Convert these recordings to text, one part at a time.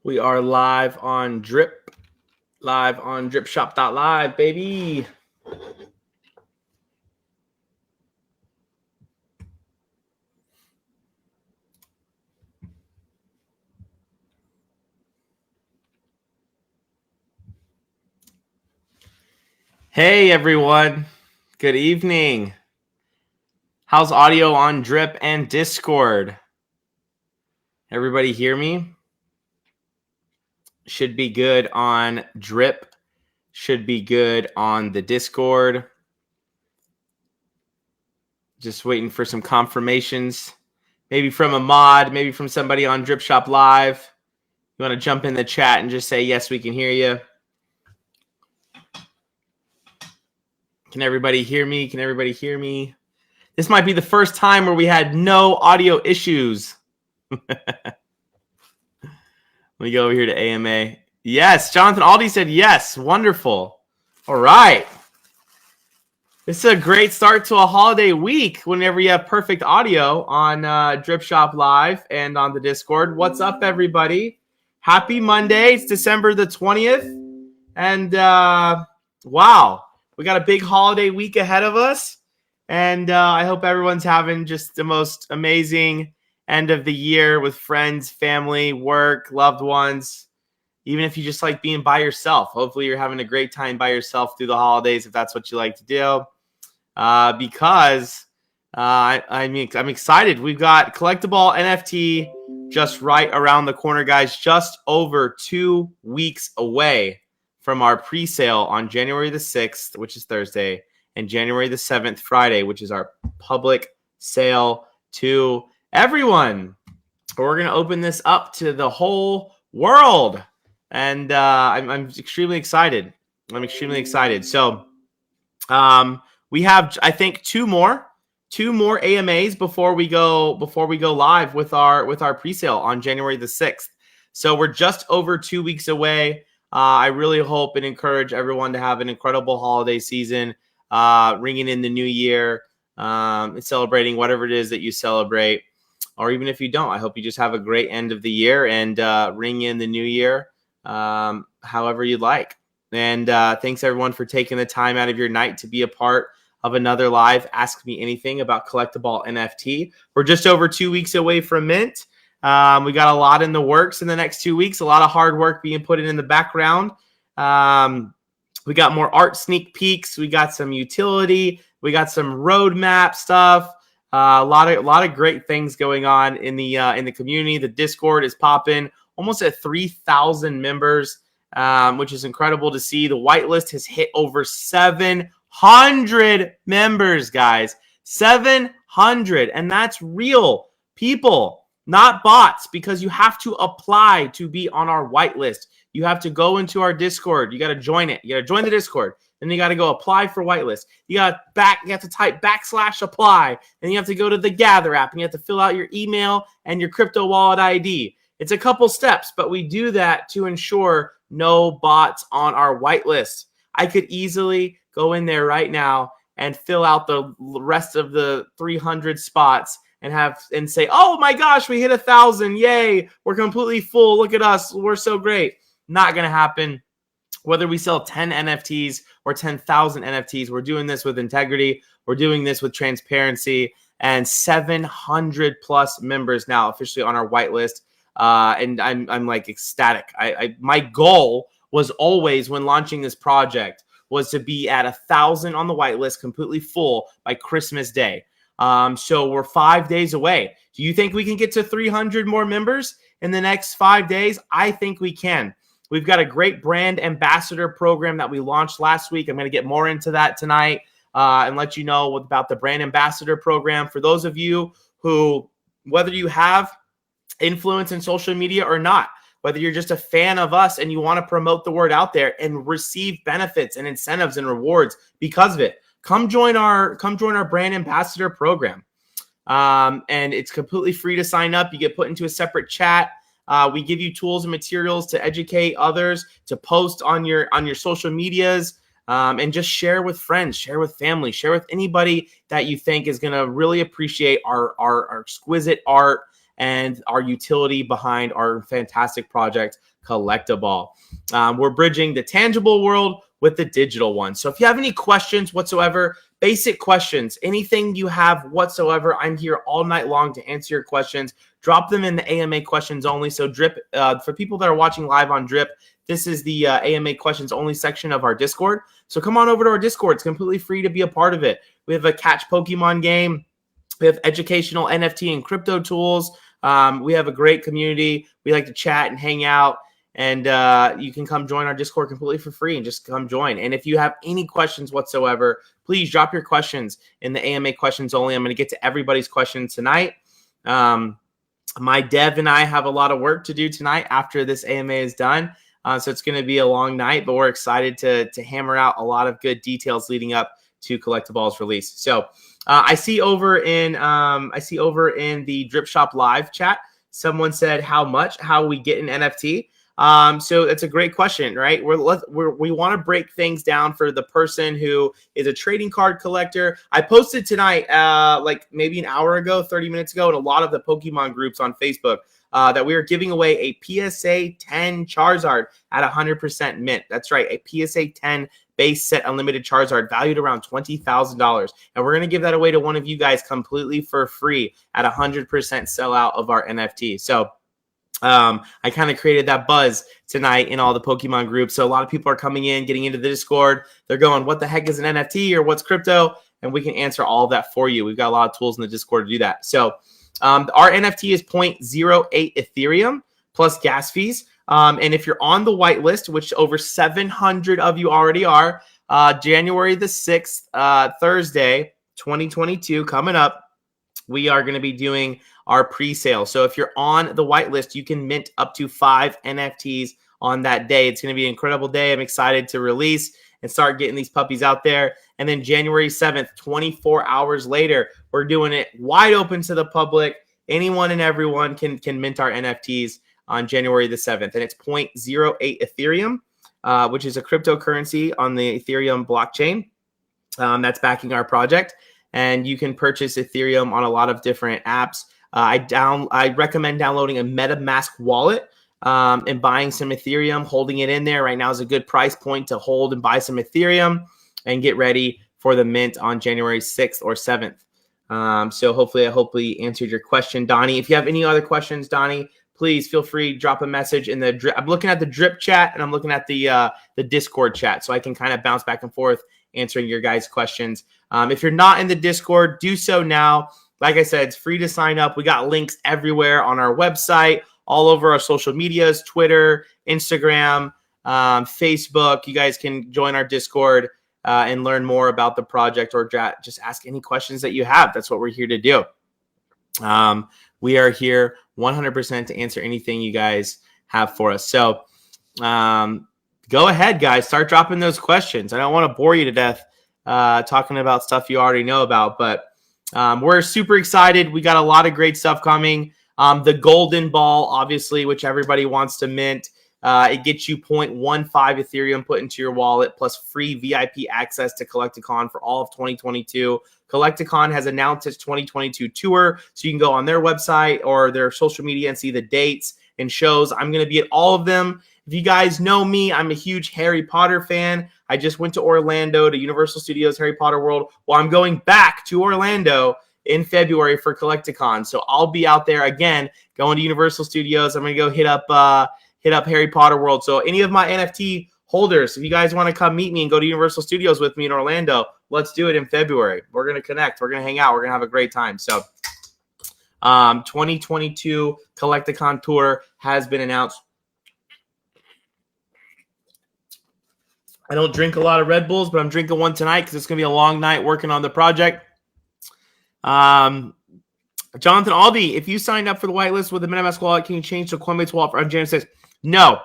We are live on dripshop.live, baby. Hey, everyone. Good evening. How's audio on Drip and Discord? Everybody hear me? Should be good on Drip. Should be good on the Discord. Just waiting for some confirmations. Maybe from a mod, maybe from somebody on Drip Shop Live. You want to jump in the chat and just say, yes, we can hear you. Can everybody hear me? Can everybody hear me? This might be the first time where we had no audio issues. Let me go over here to AMA. Yes, Jonathan Aldi said yes. Wonderful. All right. This is a great start to a holiday week whenever you have perfect audio on Drip Shop Live and on the Discord. What's up, everybody? Happy Monday. It's December the 20th. And wow, we got a big holiday week ahead of us. And I hope everyone's having just the most amazing end of the year with friends, family, work, loved ones. Even if you just like being by yourself, hopefully you're having a great time by yourself through the holidays if that's what you like to do. Because I'm excited. We've got Collect-A-Ball NFT just right around the corner, guys. Just over 2 weeks away from our pre-sale on January the 6th, which is Thursday, and January the 7th, Friday, which is our public sale to everyone. We're going to open this up to the whole world. And I'm extremely excited. I'm extremely excited. So we have, I think, two more AMAs before we go live with our pre-sale on January the 6th. So we're just over 2 weeks away. I really hope and encourage everyone to have an incredible holiday season, ringing in the new year, and celebrating whatever it is that you celebrate. Or even if you don't, I hope you just have a great end of the year and ring in the new year however you'd like. And thanks, everyone, for taking the time out of your night to be a part of another live Ask Me Anything about Collect-A-Ball NFT. We're just over 2 weeks away from mint. We got a lot in the works in the next 2 weeks, a lot of hard work being put in the background. We got more art sneak peeks. We got some utility. We got some roadmap stuff. A lot of great things going on in the community. The Discord is popping, almost at 3,000 members, which is incredible to see. The whitelist has hit over 700 members, guys. 700, and that's real people, not bots, because you have to apply to be on our whitelist. You have to go into our Discord. You got to join it. You got to join the Discord. Then you got to go apply for whitelist. You have to type /apply. And you have to go to the Gather app and you have to fill out your email and your crypto wallet ID. It's a couple steps, but we do that to ensure no bots on our whitelist. I could easily go in there right now and fill out the rest of the 300 spots and say, oh my gosh, we hit 1,000. Yay. We're completely full. Look at us. We're so great. Not going to happen. Whether we sell 10 NFTs or 10,000 NFTs, we're doing this with integrity. We're doing this with transparency, and 700 plus members now officially on our whitelist. And I'm like ecstatic. My goal was always, when launching this project, was to be at 1,000 on the whitelist, completely full by Christmas Day. So we're 5 days away. Do you think we can get to 300 more members in the next 5 days? I think we can. We've got a great brand ambassador program that we launched last week. I'm going to get more into that tonight and let you know about the brand ambassador program. For those of you who, whether you have influence in social media or not, whether you're just a fan of us and you want to promote the word out there and receive benefits and incentives and rewards because of it, come join our brand ambassador program. And it's completely free to sign up. You get put into a separate chat. We give you tools and materials to educate others, to post on your social medias, and just share with friends, share with family, share with anybody that you think is going to really appreciate our exquisite art and our utility behind our fantastic project, Collect-A-Ball. We're bridging the tangible world with the digital one. So if you have any questions whatsoever, basic questions, anything you have whatsoever, I'm here all night long to answer your questions. Drop them in the AMA questions only. So Drip, for people that are watching live on Drip, this is the AMA questions only section of our Discord. So come on over to our Discord. It's completely free to be a part of it. We have a catch Pokemon game. We have educational NFT and crypto tools. We have a great community. We like to chat and hang out. And you can come join our Discord completely for free and just come join. And if you have any questions whatsoever, please drop your questions in the AMA questions only. I'm going to get to everybody's questions tonight. My dev and I have a lot of work to do tonight after this AMA is done. So it's going to be a long night, but we're excited to hammer out a lot of good details leading up to Collectable's release. So I see over in the Drip Shop live chat, someone said how we get an NFT. So it's a great question, right? We want to break things down for the person who is a trading card collector. I posted tonight, like maybe an hour ago, 30 minutes ago, in a lot of the Pokemon groups on Facebook, that we are giving away a PSA 10 Charizard at 100% mint. That's right, a PSA 10 base set unlimited Charizard valued around $20,000. And we're going to give that away to one of you guys completely for free at 100% sellout of our NFT. So I kind of created that buzz tonight in all the Pokemon groups. So a lot of people are coming in, getting into the Discord. They're going, what the heck is an NFT or what's crypto? And we can answer all of that for you. We've got a lot of tools in the Discord to do that. So our NFT is 0.08 Ethereum plus gas fees. And if you're on the whitelist, which over 700 of you already are, January the 6th, Thursday, 2022, coming up, we are going to be doing our pre-sale. So if you're on the whitelist, you can mint up to 5 NFTs on that day. It's going to be an incredible day. I'm excited to release and start getting these puppies out there. And then January 7th, 24 hours later, we're doing it wide open to the public. Anyone and everyone can mint our NFTs on January the 7th. And it's 0.08 Ethereum, which is a cryptocurrency on the Ethereum blockchain that's backing our project. And you can purchase Ethereum on a lot of different apps. I recommend downloading a MetaMask wallet and buying some Ethereum, holding it in there. Right now is a good price point to hold and buy some Ethereum and get ready for the mint on January 6th or 7th. So hopefully I answered your question, Donnie. If you have any other questions, Donnie, please feel free to drop a message in the Drip. I'm looking at the Drip chat and I'm looking at the Discord chat, so I can kind of bounce back and forth answering your guys' questions. If you're not in the Discord, do so now. Like I said, it's free to sign up. We got links everywhere on our website, all over our social medias, Twitter, Instagram, Facebook. You guys can join our Discord and learn more about the project, or just ask any questions that you have. That's what we're here to do. We are here 100% to answer anything you guys have for us. So go ahead, guys. Start dropping those questions. I don't want to bore you to death talking about stuff you already know about, but we're super excited. We got a lot of great stuff coming. The golden ball, obviously, which everybody wants to mint. It gets you 0.15 Ethereum put into your wallet, plus free VIP access to Collect-A-Con for all of 2022. Collect-A-Con has announced its 2022 tour, so you can go on their website or their social media and see the dates and shows. I'm going to be at all of them. If you guys know me, I'm a huge Harry Potter fan. I just went to Orlando to Universal Studios Harry Potter World. Well, I'm going back to Orlando in February for Collect-A-Con. So I'll be out there again, going to Universal Studios. I'm going to go hit up Harry Potter World. So any of my NFT holders, if you guys want to come meet me and go to Universal Studios with me in Orlando, let's do it in February. We're going to connect. We're going to hang out. We're going to have a great time. So 2022 Collect-A-Con tour has been announced. I don't drink a lot of Red Bulls, but I'm drinking one tonight because it's going to be a long night working on the project. Jonathan Albee, if you signed up for the whitelist with the MetaMask wallet, can you change to Coinbase wallet on January 6th? No.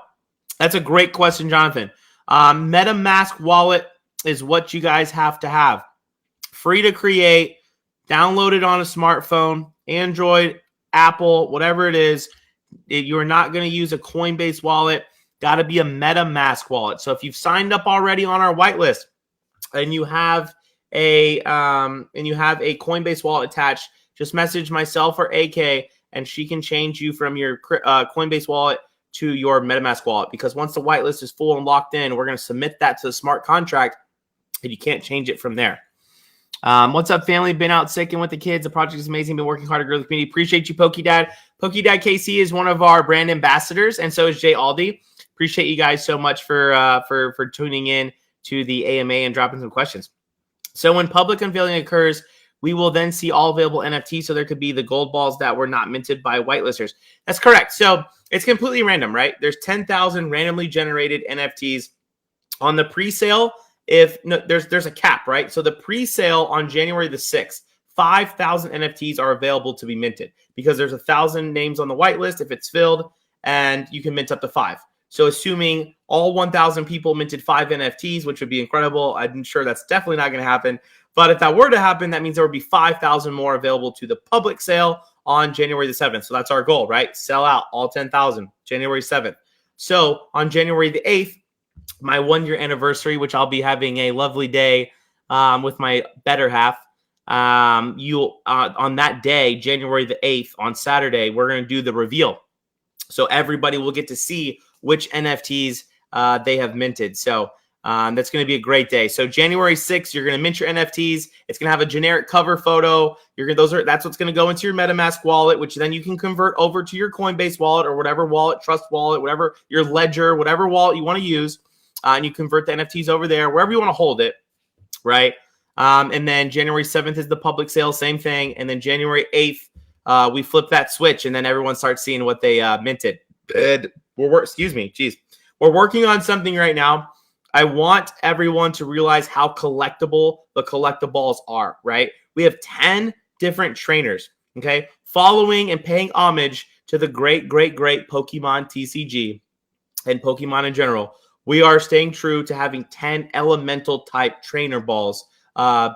That's a great question, Jonathan. MetaMask wallet is what you guys have to have. Free to create, download it on a smartphone, Android, Apple, whatever it is. You're not going to use a Coinbase wallet. Got to be a MetaMask wallet. So if you've signed up already on our whitelist and you have a Coinbase wallet attached, just message myself or AK and she can change you from your Coinbase wallet to your MetaMask wallet, because once the whitelist is full and locked in, we're going to submit that to the smart contract, and you can't change it from there. What's up, family? Been out sick and with the kids. The project is amazing. Been working hard to grow the community. Appreciate you, PokeDad. PokeDad KC is one of our brand ambassadors, and so is Jay Aldi. Appreciate you guys so much for tuning in to the AMA and dropping some questions. So when public unveiling occurs, we will then see all available NFTs. So there could be the gold balls that were not minted by whitelisters. That's correct. So it's completely random, right? There's 10,000 randomly generated NFTs on the pre-sale. If no, there's a cap, right? So the pre-sale on January the 6th, 5,000 NFTs are available to be minted because there's 1,000 names on the whitelist if it's filled, and you can mint up to 5. So assuming all 1,000 people minted 5 NFTs, which would be incredible. I'm sure that's definitely not going to happen. But if that were to happen, that means there would be 5,000 more available to the public sale on January the 7th. So that's our goal, right? Sell out all 10,000, January 7th. So on January the 8th, my 1-year anniversary, which I'll be having a lovely day with my better half. On that day, January the 8th, on Saturday, we're going to do the reveal. So everybody will get to see which NFTs they have minted. So that's going to be a great day. So January 6th, you're going to mint your NFTs. It's going to have a generic cover photo. That's what's going to go into your MetaMask wallet, which then you can convert over to your Coinbase wallet or whatever wallet, Trust wallet, whatever your Ledger, whatever wallet you want to use. And you convert the NFTs over there, wherever you want to hold it, right? And then January 7th is the public sale, same thing. And then January 8th, we flip that switch, and then everyone starts seeing what they minted. We're working on something right now. I want everyone to realize how collectible the Collectables are, right? We have 10 different trainers, okay, following and paying homage to the great Pokemon TCG and Pokemon in general. We are staying true to having 10 elemental type trainer balls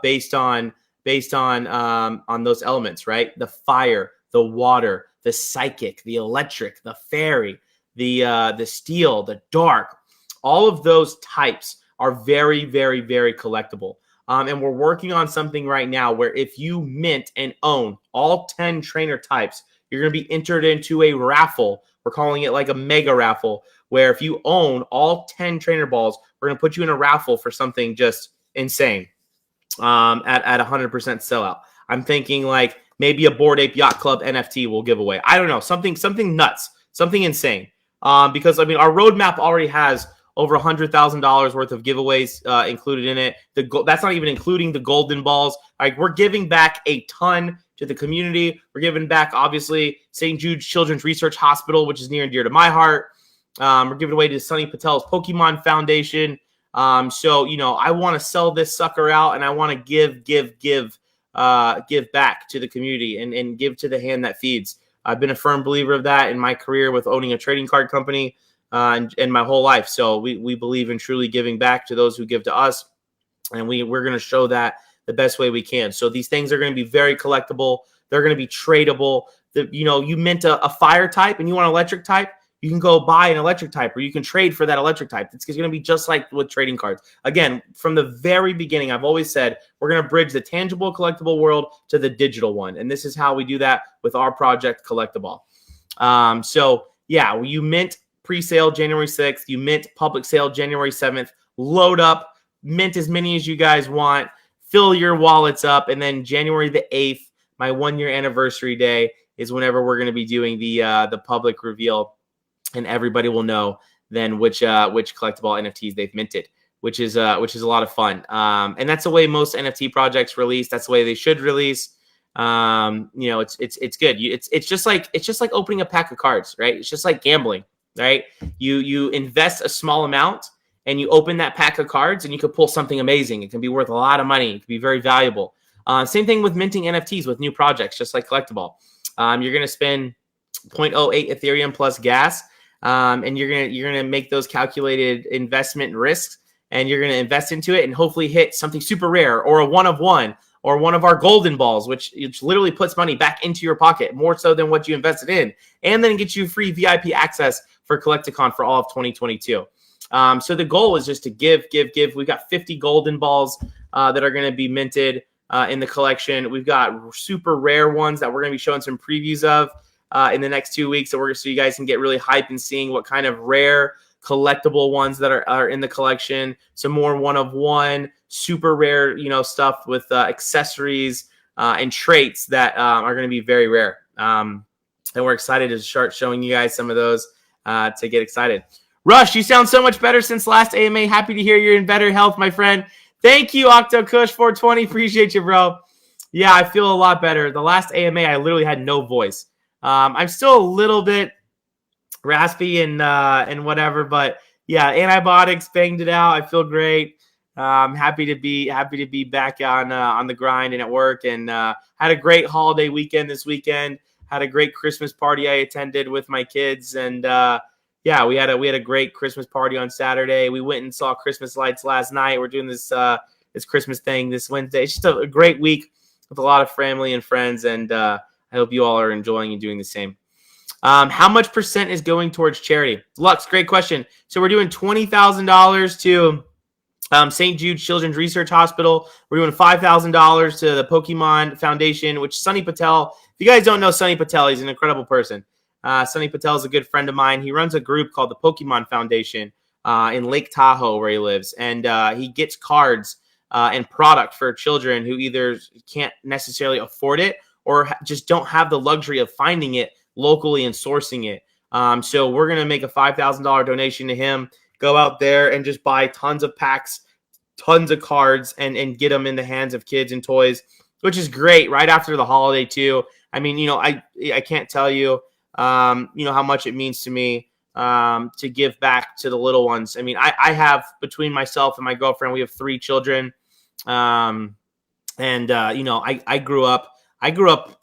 based on those elements, right? The fire, the water, the psychic, the electric, the fairy, the steel, the dark. All of those types are very, very, very collectible. And we're working on something right now where if you mint and own all 10 trainer types, you're going to be entered into a raffle. We're calling it like a mega raffle, where if you own all 10 trainer balls, we're going to put you in a raffle for something just insane at 100% sellout. I'm thinking like maybe a Bored Ape Yacht Club NFT will give away. I don't know, something nuts, something insane. Because, I mean, our roadmap already has over $100,000 worth of giveaways included in it. That's not even including the golden balls. Like, we're giving back a ton to the community. We're giving back, obviously, St. Jude's Children's Research Hospital, which is near and dear to my heart. We're giving away to Sonny Patel's Pokemon Foundation. So, I want to sell this sucker out, and I want to give back to the community and give to the hand that feeds. I've been a firm believer of that in my career with owning a trading card company and my whole life. So we believe in truly giving back to those who give to us, and we're going to show that the best way we can. So these things are going to be very collectible. They're going to be tradable. You mint a fire type and you want an electric type, you can go buy an electric type, or you can trade for that electric type. It's going to be just like with trading cards. Again, from the very beginning, I've always said we're going to bridge the tangible collectible world to the digital one. And this is how we do that with our project, Collect-A-Ball. So, yeah, you mint pre-sale January 6th. You mint public sale January 7th. Load up, mint as many as you guys want. Fill your wallets up. And then January the 8th, my 1-year anniversary day, is whenever we're going to be doing the public reveal. And everybody will know then which Collect-A-Ball NFTs they've minted, which is a lot of fun. And that's the way most NFT projects release. That's the way they should release. It's good. It's just like opening a pack of cards, right? It's just like gambling, right? You invest a small amount and you open that pack of cards, and you could pull something amazing. It can be worth a lot of money. It can be very valuable. Same thing with minting NFTs with new projects, just like Collect-A-Ball. You're going to spend 0.08 Ethereum plus gas. And you're gonna make those calculated investment risks, and you're gonna invest into it and hopefully hit something super rare, or a one of one, or one of our golden balls, which literally puts money back into your pocket more so than what you invested in, and then gets you free VIP access for Collect-A-Con for all of 2022. So the goal is just to give. We've got 50 golden balls that are going to be minted in the collection. We've got super rare ones that we're going to be showing some previews of. in the next 2 weeks, so you guys can get really hyped and seeing what kind of rare collectible ones that are in the collection. Some more one-of-one, super rare, stuff with accessories and traits that are going to be very rare. And we're excited to start showing you guys some of those to get excited. Rush, you sound so much better since last AMA. Happy to hear you're in better health, my friend. Thank you, OctoKush420. Appreciate you, bro. Yeah, I feel a lot better. The last AMA, I literally had no voice. I'm still a little bit raspy and whatever, but yeah, antibiotics banged it out. I feel great. Happy to be back on the grind and at work, and had a great holiday weekend this weekend. Had a great Christmas party I attended with my kids, and yeah, we had a great Christmas party on Saturday. We went and saw Christmas lights last night. We're doing this Christmas thing this Wednesday. It's just a great week with a lot of family and friends, and I hope you all are enjoying and doing the same. How much percent is going towards charity? Lux, great question. So we're doing $20,000 to St. Jude Children's Research Hospital. We're doing $5,000 to the Pokemon Foundation, which Sunny Patel, if you guys don't know Sunny Patel, he's an incredible person. Sunny Patel is a good friend of mine. He runs a group called the Pokemon Foundation in Lake Tahoe where he lives. And he gets cards and product for children who either can't necessarily afford it or just don't have the luxury of finding it locally and sourcing it. So we're going to make a $5,000 donation to him, go out there and just buy tons of packs, tons of cards, and get them in the hands of kids and toys, which is great right after the holiday too. I mean, I can't tell you, how much it means to me to give back to the little ones. I mean, I have, between myself and my girlfriend, we have 3 children. I grew up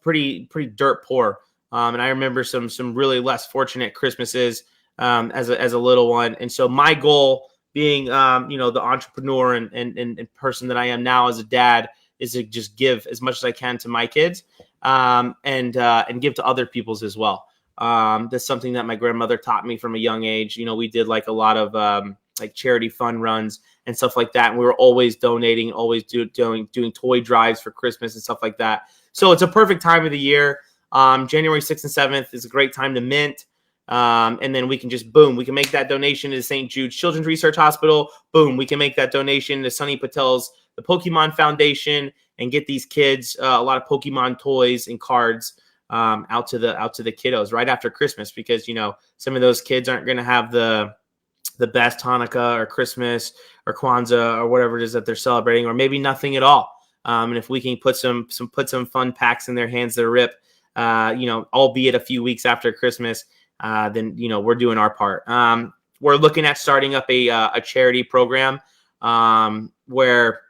pretty dirt poor. And I remember some really less fortunate Christmases as a little one. And so my goal being, the entrepreneur and person that I am now as a dad is to just give as much as I can to my kids and give to other people's as well. That's something that my grandmother taught me from a young age. We did like a lot of like charity fund runs and stuff like that. And we were always donating, always doing toy drives for Christmas and stuff like that. So it's a perfect time of the year. January 6th and 7th is a great time to mint. And then we can just, boom, we can make that donation to St. Jude Children's Research Hospital. Boom, we can make that donation to Sunny Patel's, the Pokemon Foundation, and get these kids a lot of Pokemon toys and cards out to the kiddos right after Christmas, because, some of those kids aren't going to have the best Hanukkah or Christmas or Kwanzaa or whatever it is that they're celebrating, or maybe nothing at all. And if we can put some fun packs in their hands that rip, albeit a few weeks after Christmas, then, we're doing our part. We're looking at starting up a charity program where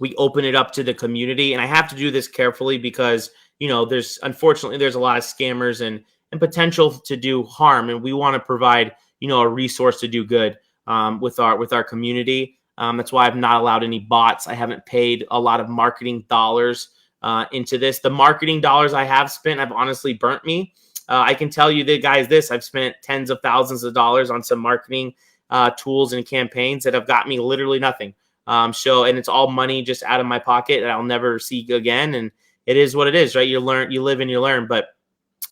we open it up to the community. And I have to do this carefully because, there's a lot of scammers and potential to do harm. And we want to provide, a resource to do good with our community. That's why I've not allowed any bots. I haven't paid a lot of marketing dollars into this. The marketing dollars I have spent have honestly burnt me. I can tell you that, guys, I've spent tens of thousands of dollars on some marketing tools and campaigns that have got me literally nothing. And it's all money just out of my pocket that I'll never see again. And it is what it is, right? You live and you learn. But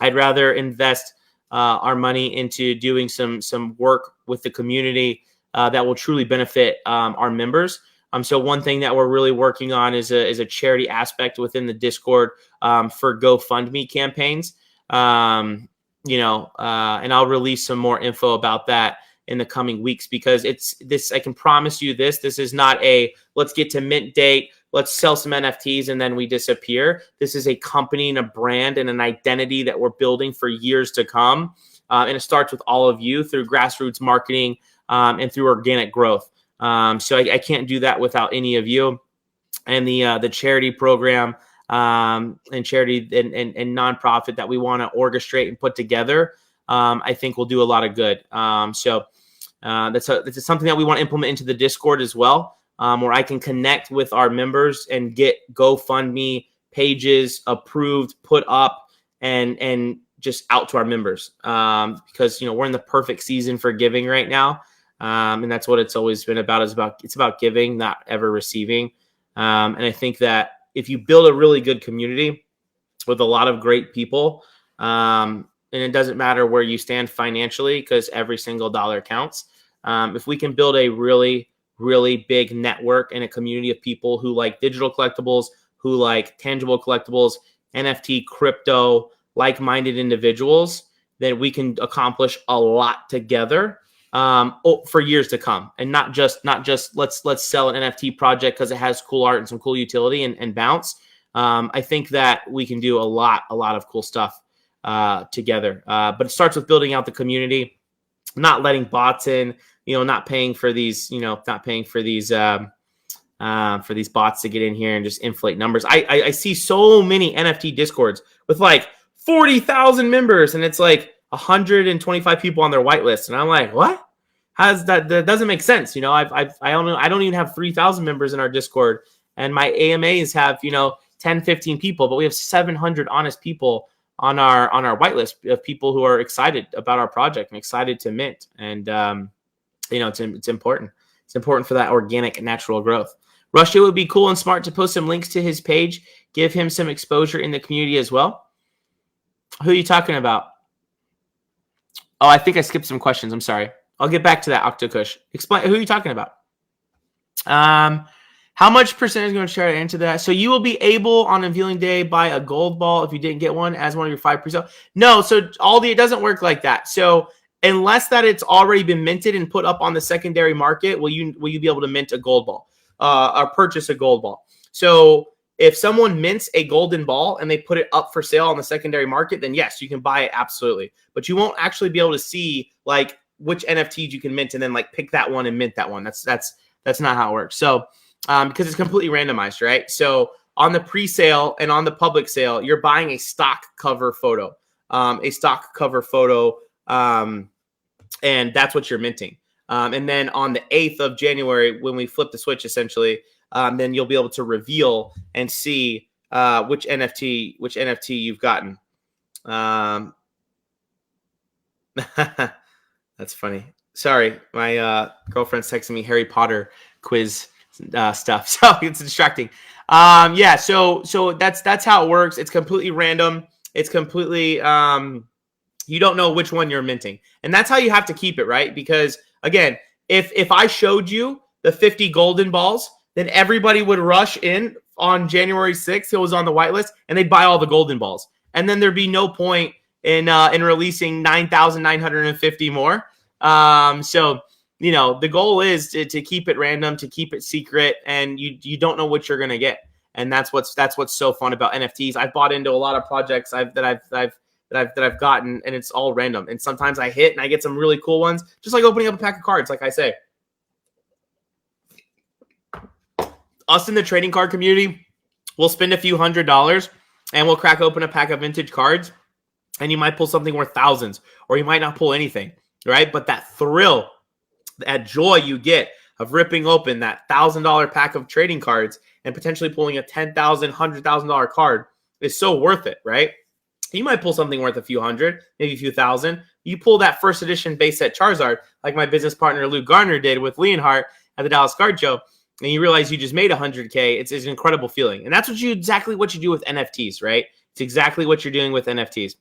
I'd rather invest our money into doing some work with the community that will truly benefit our members. So one thing that we're really working on is a charity aspect within the Discord for GoFundMe campaigns. And I'll release some more info about that in the coming weeks, because I can promise you this is not a let's get to mint date, let's sell some NFTs and then we disappear. This is a company and a brand and an identity that we're building for years to come. And it starts with all of you through grassroots marketing and through organic growth. So I can't do that without any of you. And the charity program and charity and nonprofit that we want to orchestrate and put together, I think will do a lot of good. So that's something that we want to implement into the Discord as well, where I can connect with our members and get GoFundMe pages approved, put up, and just out to our members. Because we're in the perfect season for giving right now. And that's what it's always been about. It's about giving, not ever receiving. And I think that if you build a really good community with a lot of great people, And it doesn't matter where you stand financially because every single dollar counts. If we can build a really, really big network and a community of people who like digital collectibles, who like tangible collectibles, NFT, crypto, like-minded individuals, then we can accomplish a lot together for years to come, and not just let's sell an NFT project because it has cool art and some cool utility and bounce. I think that we can do a lot of cool stuff together. But it starts with building out the community, not letting bots in, not paying for these, not paying for these bots to get in here and just inflate numbers. I see so many NFT discords with like 40,000 members, and it's like 125 people on their whitelist, and I'm like, what? How's that? That doesn't make sense. I don't even have 3,000 members in our Discord, and my AMAs have 10, 15 people, but we have 700 honest people on our whitelist of people who are excited about our project and excited to mint. And it's important. It's important for that organic natural growth. Rush, it would be cool and smart to post some links to his page, give him some exposure in the community as well. Who are you talking about? Oh, I think I skipped some questions. I'm sorry. I'll get back to that, Octokush. Explain, who are you talking about? How much percentage is going to share into that? So you will be able on unveiling day buy a gold ball if you didn't get one as one of your 5 pre-sale. No, so it doesn't work like that. So unless that it's already been minted and put up on the secondary market, will you be able to mint a gold ball or purchase a gold ball? So if someone mints a golden ball and they put it up for sale on the secondary market, then yes, you can buy it, absolutely. But you won't actually be able to see like which NFTs you can mint and then like pick that one and mint that one. That's not how it works. So because it's completely randomized, right? So on the pre-sale and on the public sale, you're buying a stock cover photo, and that's what you're minting. And then on the 8th of January, when we flip the switch, essentially, then you'll be able to reveal and see which NFT you've gotten. That's funny. Sorry, my girlfriend's texting me Harry Potter quiz stuff, so it's distracting. Yeah, so that's how it works. It's completely random. It's completely you don't know which one you're minting, and that's how you have to keep it, right? Because again, if I showed you the 50 golden balls, then everybody would rush in on January 6th. It was on the whitelist, and they'd buy all the golden balls, and then there'd be no point in releasing 9,950 more. So the goal is to keep it random, to keep it secret, and you don't know what you're gonna get, and that's what's so fun about NFTs. I've bought into a lot of projects that I've gotten, and it's all random. And sometimes I hit and I get some really cool ones, just like opening up a pack of cards. Like I say, us in the trading card community, we'll spend a few $100s and we'll crack open a pack of vintage cards, and you might pull something worth thousands, or you might not pull anything, right? But that thrill, that joy you get of ripping open that $1,000 pack of trading cards and potentially pulling a $10,000, $100,000 card is so worth it, right? You might pull something worth a few hundred, maybe a few thousand. You pull that first edition base set Charizard, like my business partner Luke Garner did with Leonhardt at the Dallas Card Show, and you realize you just made $100K. It's an incredible feeling, and that's exactly what you do with NFTs, right? It's exactly what you're doing with NFTs.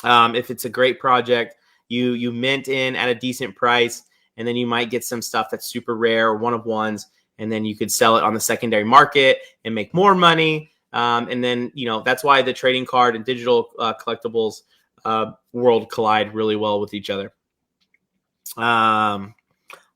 If it's a great project, you mint in at a decent price, and then you might get some stuff that's super rare or one of ones, and then you could sell it on the secondary market and make more money. And then, that's why the trading card and digital collectibles world collide really well with each other. Are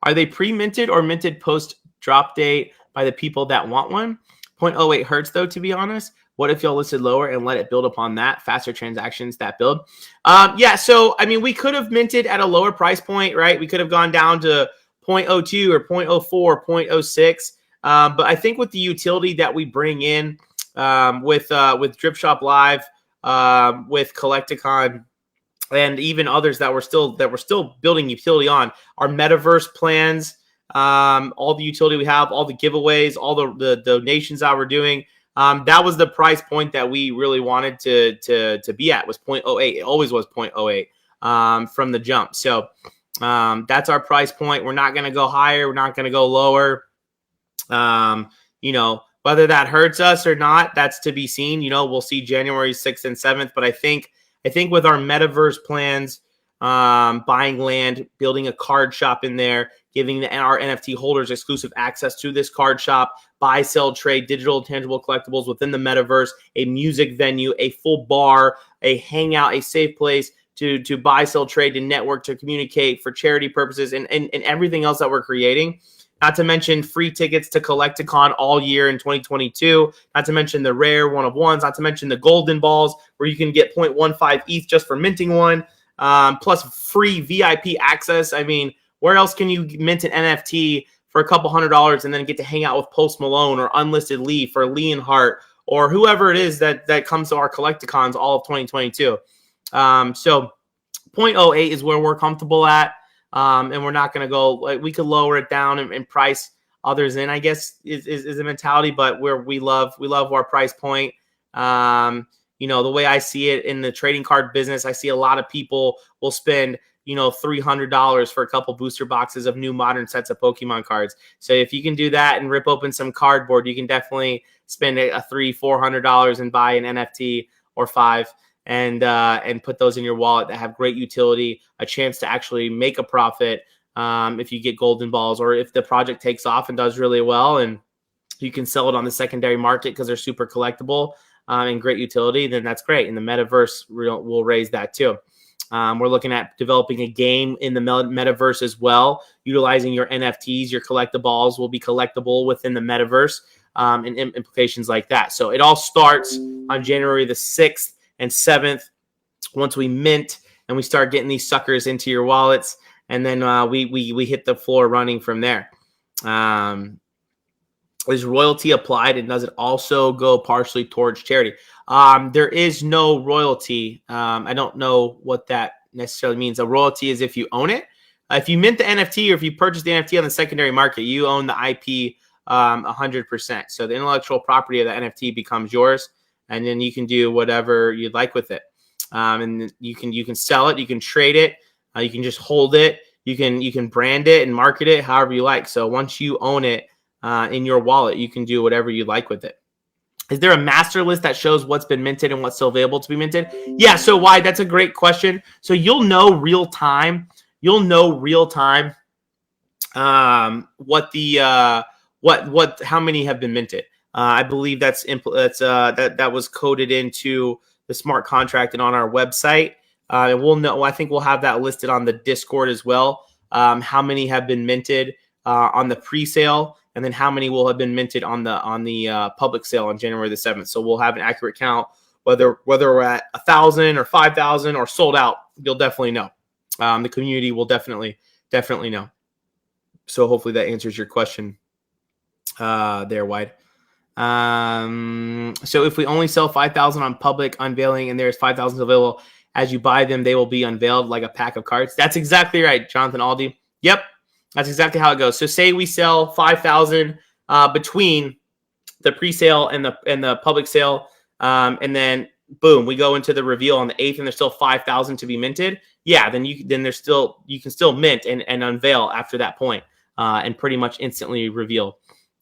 they pre-minted or minted post drop date by the people that want one? 0.08 hertz, though, to be honest. What if y'all listed lower and let it build upon that? Faster transactions that build. Yeah, so, we could have minted at a lower price point, right? We could have gone down to 0.02 or 0.04, 0.06. But I think with the utility that we bring in, with Drip Shop Live, with Collect-A-Con, and even others that we're still building utility on, our metaverse plans, all the utility we have, all the giveaways, all the donations that we're doing. That was the price point that we really wanted to be at, was 0.08. It always was 0.08 from the jump. So that's our price point. We're not going to go higher. We're not going to go lower. Whether that hurts us or not, that's to be seen. We'll see January 6th and 7th. But I think I think with our metaverse plans, buying land, building a card shop in there, giving our NFT holders exclusive access to this card shop, buy, sell, trade, digital, tangible collectibles within the metaverse, a music venue, a full bar, a hangout, a safe place to buy, sell, trade, to network, to communicate for charity purposes, and everything else that we're creating. Not to mention free tickets to Collect-A-Con all year in 2022. Not to mention the rare one-of-ones. Not to mention the golden balls where you can get 0.15 ETH just for minting one. Plus free VIP access. I mean, where else can you mint an NFT for a couple $100 and then get to hang out with Post Malone or Unlisted Leaf or Leonhardt or whoever it is that comes to our Collect-A-Cons all of 2022? So 0.08 is where we're comfortable at. And we're not going to go, like, we could lower it down and price others in, I guess, is a mentality, but we love our price point. The way I see it in the trading card business, I see a lot of people will spend, $300 for a couple booster boxes of new modern sets of Pokemon cards. So if you can do that and rip open some cardboard, you can definitely spend $300-$400 and buy an NFT or 5 and put those in your wallet that have great utility, a chance to actually make a profit if you get golden balls, or if the project takes off and does really well and you can sell it on the secondary market because they're super collectible and great utility, then that's great. And the metaverse will raise that too. We're looking at developing a game in the metaverse as well, utilizing your NFTs. Your Collectables will be collectible within the metaverse and implications like that. So it all starts on January the 6th and 7th once we mint and we start getting these suckers into your wallets, and then we hit the floor running from there. Is royalty applied, and does it also go partially towards charity? There is no royalty. I don't know what that necessarily means. A royalty is if you own it. If you mint the NFT or if you purchase the NFT on the secondary market, you own the IP 100%. So the intellectual property of the NFT becomes yours, and then you can do whatever you'd like with it. And you can sell it, you can trade it, you can just hold it, you can brand it and market it however you like. So once you own it in your wallet, you can do whatever you like with it. Is there a master list that shows what's been minted and what's still available to be minted? Yeah. So why? That's a great question. So you'll know real time. What the how many have been minted. I believe that was coded into the smart contract and on our website. And we'll know. I think we'll have that listed on the Discord as well. How many have been minted on the pre-sale, and then how many will have been minted on the public sale on January the 7th. So we'll have an accurate count, whether we're at 1,000 or 5,000 or sold out. You'll definitely know. The community will definitely know. So hopefully that answers your question there, Wide. So if we only sell 5,000 on public unveiling and there's 5,000 available, as you buy them, they will be unveiled like a pack of cards. That's exactly right, Jonathan Aldi. Yep, that's exactly how it goes. So say we sell 5,000 between the pre-sale and the public sale, and then boom, we go into the reveal on the 8th, and there's still 5,000 to be minted. Yeah, then you can still mint and unveil after that point, and pretty much instantly reveal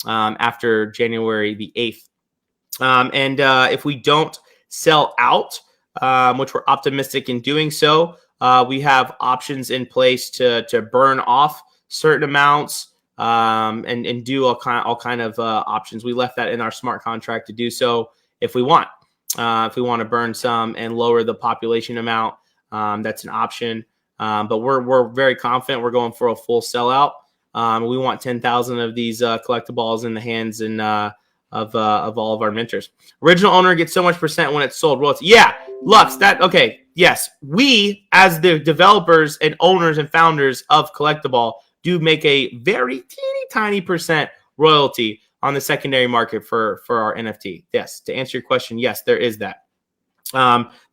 after January the 8th. And if we don't sell out, which we're optimistic in doing so, we have options in place to burn off certain amounts and do all kind of options. We left that in our smart contract to do so if we want. If we want to burn some and lower the population amount, that's an option. But we're very confident we're going for a full sellout. We want 10,000 of these Collectables in the hands and of all of our minters. Original owner gets so much % when it's sold. Royalty. Yeah, Lux. Okay. Yes, we as the developers and owners and founders of Collectable do make a very teeny tiny % royalty on the secondary market for our NFT. Yes, to answer your question, yes, there is that.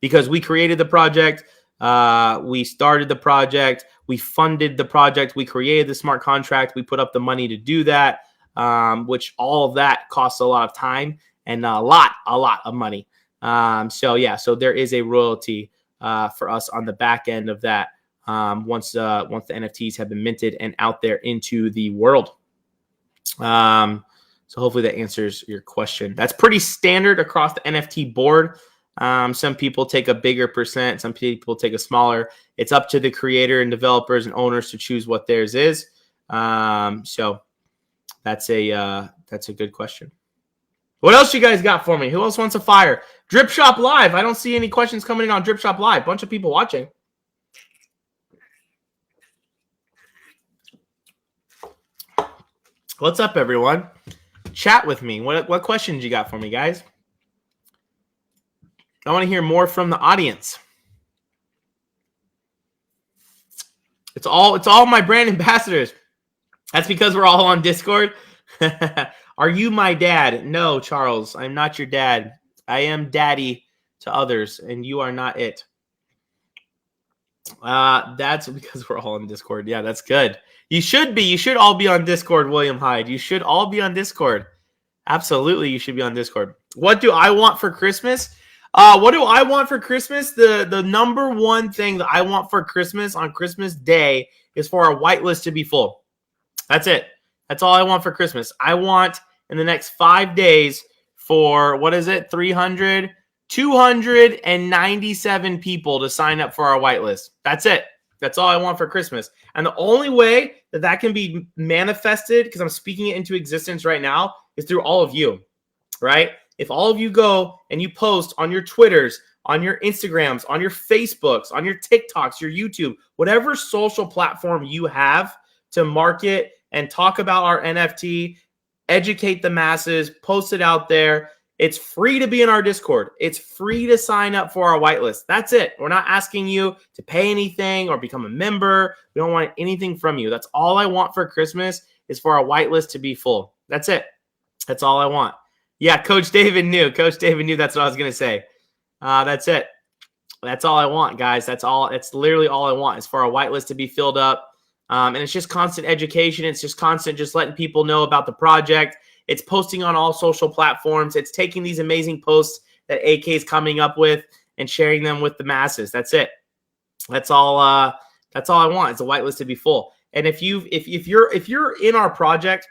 Because we created the project, we started the project, we funded the project, we created the smart contract, we put up the money to do that, which all of that costs a lot of time and a lot of money. So there is a royalty for us on the back end of that once the NFTs have been minted and out there into the world. So hopefully that answers your question. That's pretty standard across the NFT board. Some people take a bigger percent. Some people take a smaller. It's up to the creator and developers and owners to choose what theirs is. So that's a good question. What else you guys got for me? Who else wants a fire? Drip Shop Live. I don't see any questions coming in on Drip Shop Live. Bunch of people watching. What's up, everyone? Chat with me. What questions you got for me, guys? I want to hear more from the audience. It's all my brand ambassadors. That's because we're all on Discord. Are you my dad? No, Charles, I'm not your dad. I am daddy to others, and you are not it. That's because we're all on Discord. Yeah, that's good. You should be. You should all be on Discord, William Hyde. You should all be on Discord. Absolutely, you should be on Discord. What do I want for Christmas? What do I want for Christmas? The number one thing that I want for Christmas on Christmas Day is for our whitelist to be full. That's it. That's all I want for Christmas. I want in the next 5 days for, 297 people to sign up for our whitelist. That's it. That's all I want for Christmas. And the only way that can be manifested, because I'm speaking it into existence right now, is through all of you, right? If all of you go and you post on your Twitters, on your Instagrams, on your Facebooks, on your TikToks, your YouTube, whatever social platform you have to market and talk about our NFT, educate the masses, post it out there. It's free to be in our Discord. It's free to sign up for our whitelist. That's it. We're not asking you to pay anything or become a member. We don't want anything from you. That's all I want for Christmas is for our whitelist to be full. That's it. That's all I want. Yeah, Coach David knew. Coach David knew that's what I was going to say. That's it. That's all I want, guys. That's all. It's literally all I want is for our whitelist to be filled up. And it's just constant education. It's just constant just letting people know about the project. It's posting on all social platforms. It's taking these amazing posts that AK is coming up with and sharing them with the masses. That's it. That's all I want. It's a whitelist to be full. And if you're in our project,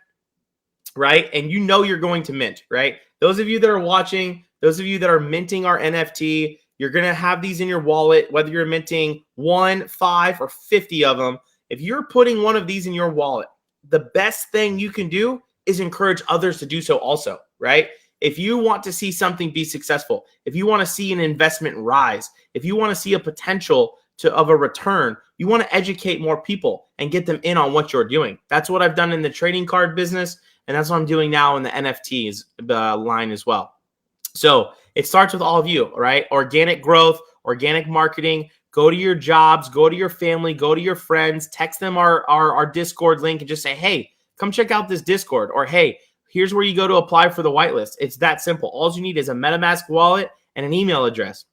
right, and you know you're going to mint, right? Those of you that are watching, those of you that are minting our NFT, you're going to have these in your wallet, whether you're minting 1, 5, or 50 of them. If you're putting one of these in your wallet, the best thing you can do is encourage others to do so also, right? If you want to see something be successful, if you want to see an investment rise, if you want to see a potential of a return, you want to educate more people and get them in on what you're doing. That's what I've done in the trading card business, and that's what I'm doing now in the NFTs line as well. So it starts with all of you, right? Organic growth, organic marketing. Go to your jobs, go to your family, go to your friends, text them our Discord link and just say, hey, come check out this Discord. Or, hey, here's where you go to apply for the whitelist. It's that simple. All you need is a Metamask wallet and an email address.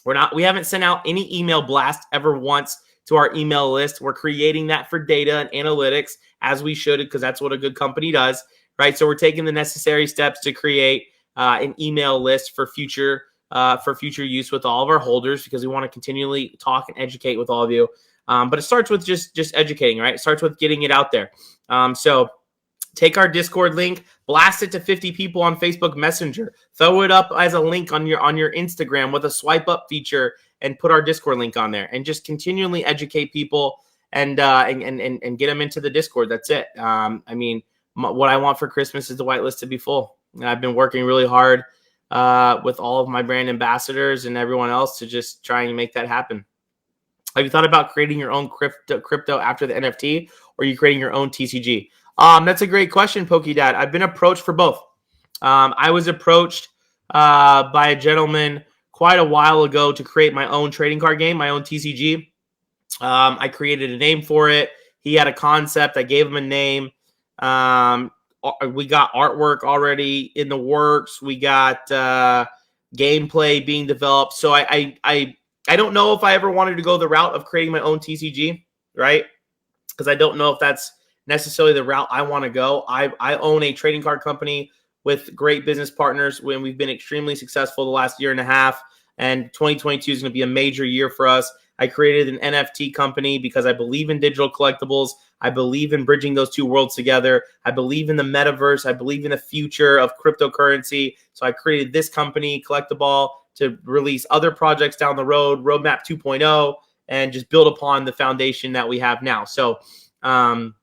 We haven't sent out any email blast ever once to our email list. We're creating that for data and analytics as we should, because that's what a good company does, right? So we're taking the necessary steps to create an email list for future use with all of our holders, because we want to continually talk and educate with all of you. But it starts with just educating, right? It starts with getting it out there. So take our Discord link, blast it to 50 people on Facebook Messenger, throw it up as a link on your Instagram with a swipe up feature, and put our Discord link on there, and just continually educate people and get them into the Discord. That's it. What I want for Christmas is the whitelist to be full. And I've been working really hard with all of my brand ambassadors and everyone else to just try and make that happen. Have you thought about creating your own crypto after the NFT, or are you creating your own TCG? That's a great question, PokeDad. I've been approached for both. I was approached by a gentleman quite a while ago to create my own trading card game, my own TCG. I created a name for it. He had a concept. I gave him a name. We got artwork already in the works. We got gameplay being developed. So I don't know if I ever wanted to go the route of creating my own TCG, right? Because I don't know if that's necessarily the route I want to go. I own a trading card company with great business partners when we've been extremely successful the last year and a half, and 2022 is going to be a major year for us. I created an NFT company because I believe in digital collectibles. I believe in bridging those two worlds together. I believe in the metaverse. I believe in the future of cryptocurrency. So I created this company, Collect-A-Ball, to release other projects down the road, roadmap 2.0, and just build upon the foundation that we have now. So, and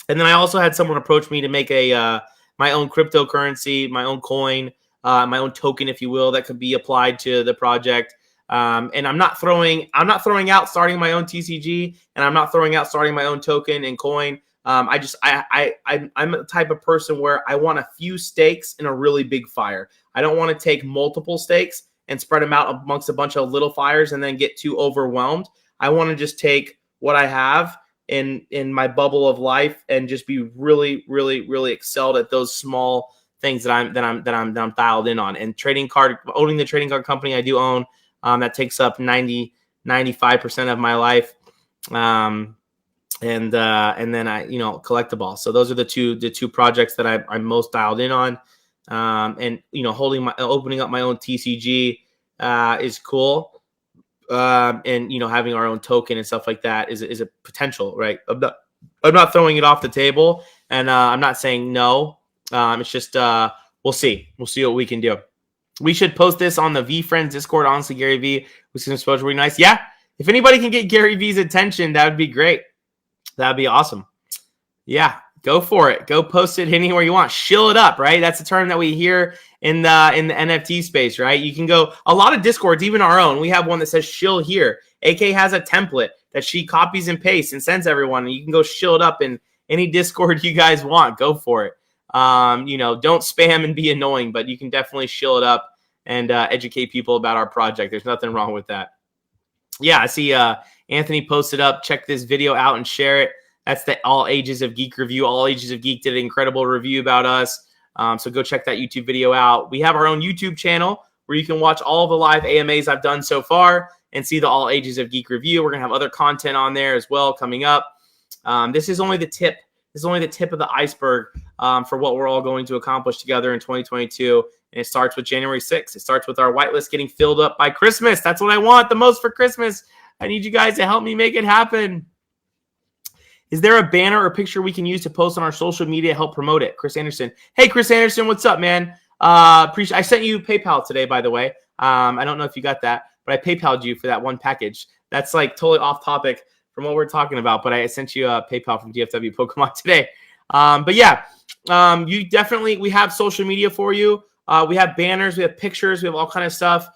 then I also had someone approach me to make a my own cryptocurrency, my own coin, my own token, if you will, that could be applied to the project. And I'm not throwing out starting my own TCG, and I'm not throwing out starting my own token and coin. I'm the type of person where I want a few stakes in a really big fire. I don't want to take multiple stakes and spread them out amongst a bunch of little fires and then get too overwhelmed. I want to just take what I have in my bubble of life and just be really, really, really excelled at those small things that I'm dialed in on. And owning the trading card company I do own, that takes up 95% of my life. And then I, Collect-A-Ball. So those are the two projects that I'm most dialed in on. And opening up my own TCG is cool. And having our own token and stuff like that is a potential, right? I'm not throwing it off the table, and I'm not saying no. It's just we'll see what we can do. We should post this on the V Friends Discord. Honestly, Gary V was going to suppose really nice. Yeah, if anybody can get Gary V's attention, that would be great. That'd be awesome. Yeah, go for it. Go post it anywhere you want. Shill it up, right? That's a term that we hear in the NFT space, right? You can go a lot of Discords, even our own. We have one that says shill here. AK has a template that she copies and pastes and sends everyone, and you can go shill it up in any Discord you guys want. Go for it. Don't spam and be annoying, but you can definitely shill it up and educate people about our project. There's nothing wrong with that. Yeah, I see Anthony posted up. Check this video out and share it. That's the All Ages of Geek review. All Ages of Geek did an incredible review about us. So go check that YouTube video out. We have our own YouTube channel where you can watch all the live AMAs I've done so far and see the All Ages of Geek review. We're going to have other content on there as well coming up. This is only the tip. This is only the tip of the iceberg for what we're all going to accomplish together in 2022. And it starts with January 6th. It starts with our whitelist getting filled up by Christmas. That's what I want the most for Christmas. I need you guys to help me make it happen. Is there a banner or picture we can use to post on our social media to help promote it? Chris Anderson. Hey, Chris Anderson, what's up, man? I sent you PayPal today, by the way. I don't know if you got that, but I PayPal'd you for that one package. That's like totally off topic from what we're talking about, but I sent you a PayPal from DFW Pokemon today. But yeah, we have social media for you. We have banners, we have pictures, we have all kind of stuff.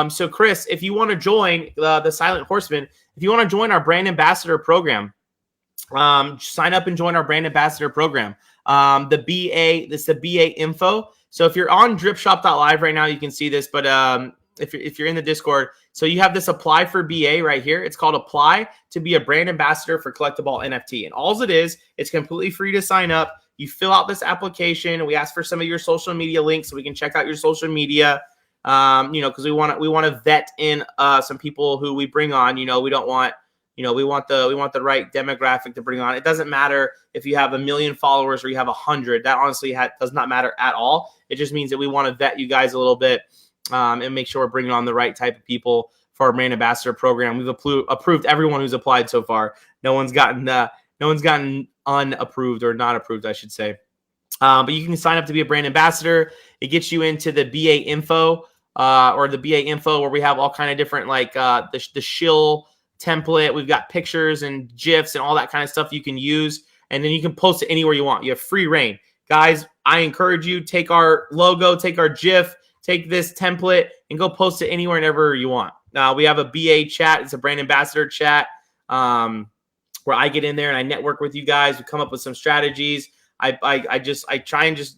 So Chris, if you want to join the Silent Horseman, if you want to join our brand ambassador program, sign up and join our brand ambassador program. This is the BA info. So if you're on dripshop.live right now, you can see this, but if you're in the Discord, so you have this apply for BA right here. It's called apply to be a brand ambassador for Collect-A-Ball NFT. And all it is, it's completely free to sign up. You fill out this application, and we ask for some of your social media links so we can check out your social media. Because we want to vet in some people who we bring on. We don't want, we want the right demographic to bring on. It doesn't matter if you have 1 million followers or you have 100. That honestly does not matter at all. It just means that we want to vet you guys a little bit and make sure we're bringing on the right type of people for our brand ambassador program. We've approved everyone who's applied so far. No one's gotten unapproved or not approved, I should say. But you can sign up to be a brand ambassador. It gets you into the BA info or the BA info where we have all kind of different the shill template. We've got pictures and GIFs and all that kind of stuff you can use. And then you can post it anywhere you want. You have free reign. Guys, I encourage you, take our logo, take our GIF, take this template, and go post it anywhere and ever you want. We have a BA chat. It's a brand ambassador chat where I get in there and I network with you guys. We come up with some strategies. I try and just,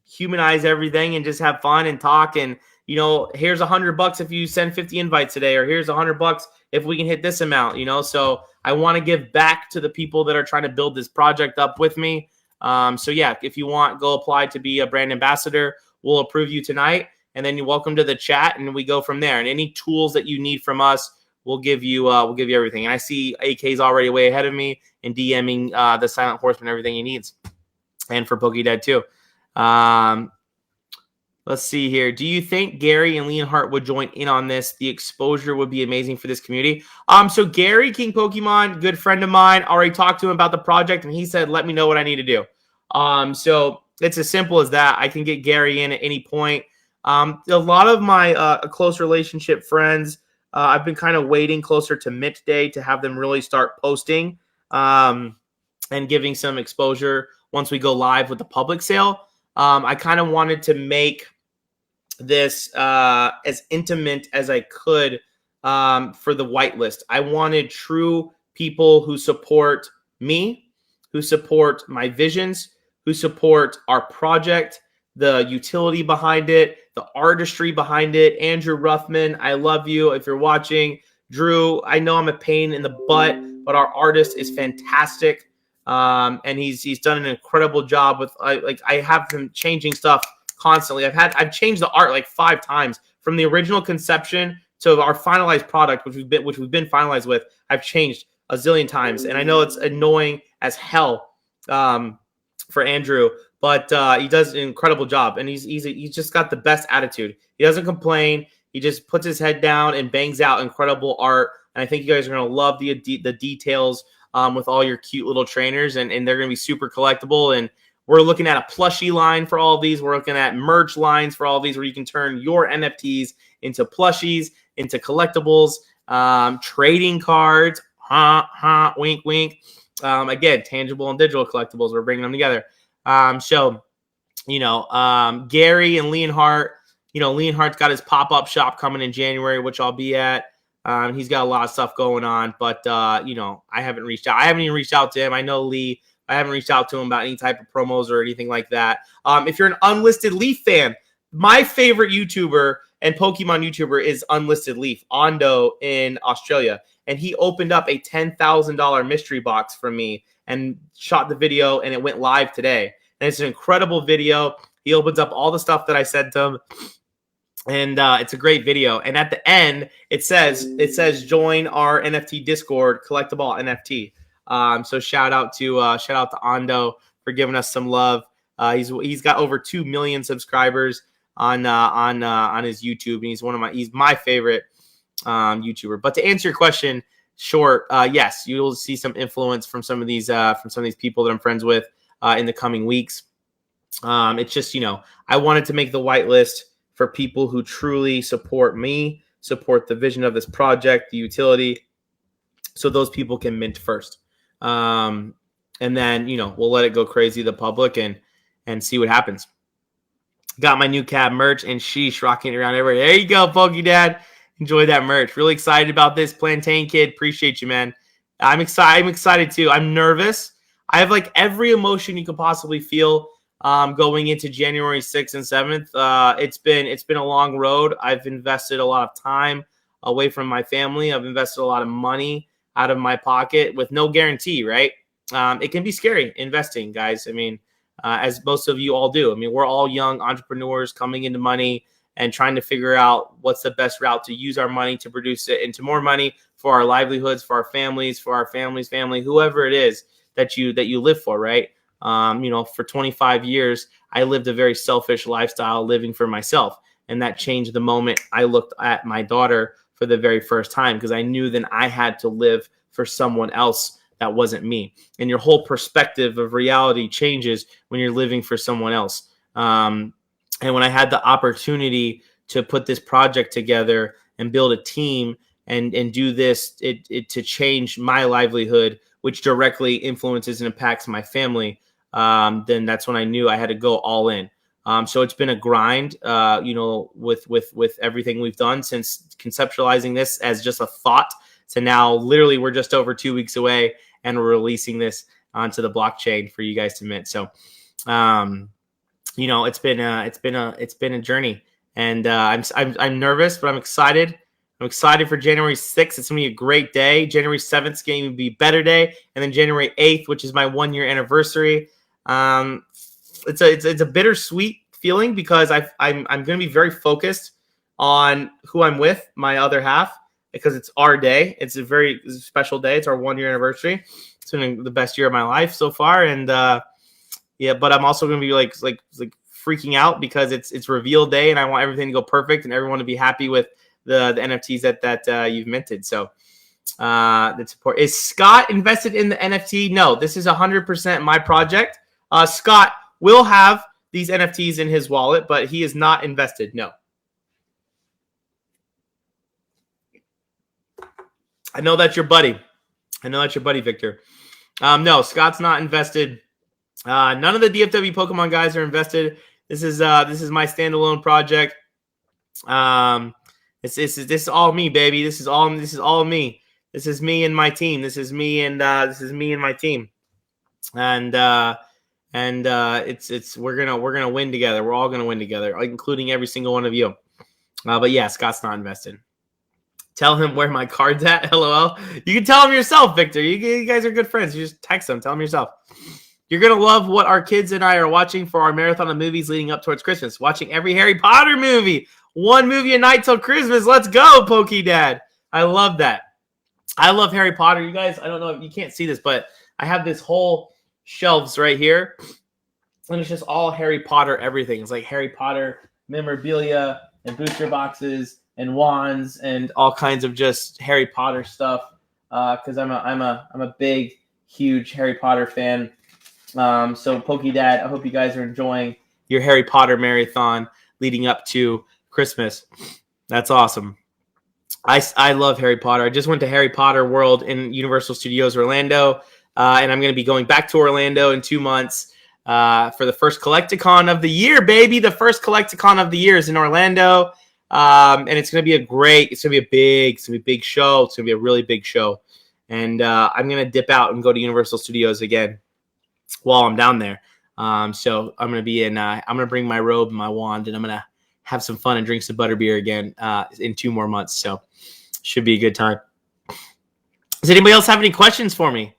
humanize everything and just have fun and talk. And, here's $100 if you send 50 invites today, or here's $100 if we can hit this amount, So I want to give back to the people that are trying to build this project up with me. So yeah, if you want, go apply to be a brand ambassador. We'll approve you tonight, and then you're welcome to the chat, and we go from there. And any tools that you need from us, we'll give you everything. And I see AK's already way ahead of me in DMing the Silent Horseman everything he needs, and for PokeDad too. Let's see here. Do you think Gary and Leonhardt would join in on this? The exposure would be amazing for this community. So Gary, King Pokemon, good friend of mine, already talked to him about the project, and he said, let me know what I need to do. So it's as simple as that. I can get Gary in at any point. A lot of my close relationship friends, I've been kind of waiting closer to mint day to have them really start posting and giving some exposure once we go live with the public sale. I kind of wanted to make this as intimate as I could for the whitelist. I wanted true people who support me, who support my visions, who support our project, the utility behind it, the artistry behind it. Andrew Ruffman, I love you. If you're watching, Drew, I know I'm a pain in the butt, but our artist is fantastic. And he's done an incredible job with I have him changing stuff constantly. I've changed the art like 5 times from the original conception to our finalized product, which we've been finalized with. I've changed a zillion times, and I know it's annoying as hell for Andrew, but he does an incredible job, and he's just got the best attitude. He doesn't complain. He just puts his head down and bangs out incredible art. And I think you guys are gonna love the details with all your cute little trainers, and they're gonna be super collectible. And we're looking at a plushie line for all of these. We're looking at merch lines for all of these, where you can turn your NFTs into plushies, into collectibles, trading cards, wink, wink. Again, tangible and digital collectibles. We're bringing them together. So, Gary and Leonhardt, Leonhardt's got his pop-up shop coming in January, which I'll be at. He's got a lot of stuff going on, but, I haven't reached out. I haven't even reached out to him. I know Lee. I haven't reached out to him about any type of promos or anything like that. If you're an Unlisted Leaf fan, my favorite YouTuber and Pokemon YouTuber is Unlisted Leaf, Ondo in Australia. And he opened up a $10,000 mystery box for me and shot the video, and it went live today. And it's an incredible video. He opens up all the stuff that I said to him. And it's a great video. And at the end, it says join our NFT Discord, Collect-A-Ball NFT. So shout out to Ondo for giving us some love. He's got over 2 million subscribers on his YouTube, and he's my favorite YouTuber. But to answer your question, short, yes, you will see some influence from some of these people that I'm friends with in the coming weeks. It's just, I wanted to make the whitelist for people who truly support me, support the vision of this project, the utility, so those people can mint first. And then, we'll let it go crazy to the public and see what happens. Got my new cab merch, and sheesh, rocking it around everywhere. There you go, Pokey Dad. Enjoy that merch. Really excited about this. Plantain Kid, appreciate you, man. I'm excited too. I'm nervous. I have like every emotion you could possibly feel going into January 6th and 7th. It's been a long road. I've invested a lot of time away from my family. I've invested a lot of money out of my pocket with no guarantee, right? It can be scary investing, guys. I mean, as most of you all do. I mean, we're all young entrepreneurs coming into money and trying to figure out what's the best route to use our money to produce it into more money for our livelihoods, for our families, for our family's family, whoever it is that you live for, right? For 25 years, I lived a very selfish lifestyle, living for myself. And that changed the moment I looked at my daughter for the very first time, because I knew then I had to live for someone else that wasn't me. And your whole perspective of reality changes when you're living for someone else. And when I had the opportunity to put this project together and build a team and do this, to change my livelihood, which directly influences and impacts my family, then that's when I knew I had to go all in. So it's been a grind, with everything we've done since conceptualizing this as just a thought to now literally we're just over 2 weeks away and we're releasing this onto the blockchain for you guys to mint. So, it's been a journey, and I'm nervous, but I'm excited. I'm excited for January 6th. It's gonna be a great day. January 7th is going to be a better day, and then January 8th, which is my 1-year anniversary. It's a bittersweet feeling because I'm going to be very focused on who I'm with, my other half, because it's our day. It's a very special day. It's our 1-year anniversary. It's been the best year of my life so far, and but I'm also going to be like freaking out because it's reveal day, and I want everything to go perfect and everyone to be happy with the NFTs that you've minted. So that's important. Is Scott invested in the NFT? No, this is 100% my project. Scott will have these NFTs in his wallet, but he is not invested. No. I know that's your buddy. Victor. No, Scott's not invested. None of the DFW Pokemon guys are invested. This is my standalone project. This is all me, baby. This is all me. This is me and my team. This is me and my team. And we're gonna win together. We're all gonna win together, including every single one of you. But yeah, Scott's not invested. Tell him where my card's at. LOL. You can tell him yourself, Victor. You guys are good friends. You just text him. Tell him yourself. You're going to love what our kids and I are watching for our marathon of movies leading up towards Christmas. Watching every Harry Potter movie. One movie a night till Christmas. Let's go, Pokey Dad. I love that. I love Harry Potter. You guys, I don't know if you can't see this, but I have this whole shelves right here. And it's just all Harry Potter everything. It's like Harry Potter memorabilia and booster boxes and wands and all kinds of just Harry Potter stuff. Because I'm a big, huge Harry Potter fan. So Pokey Dad, I hope you guys are enjoying your Harry Potter marathon leading up to Christmas. That's awesome. I love Harry Potter. I just went to Harry Potter World in Universal Studios Orlando, and I'm going to be going back to Orlando in 2 months for the first Collect-A-Con of the year, baby. The first Collect-A-Con of the year is in Orlando, and it's going to be a big show. It's going to be a really big show, and I'm going to dip out and go to Universal Studios again while I'm down there. So I'm going to bring my robe and my wand, and I'm going to have some fun and drink some butterbeer again in 2 more months. So should be a good time. Does anybody else have any questions for me?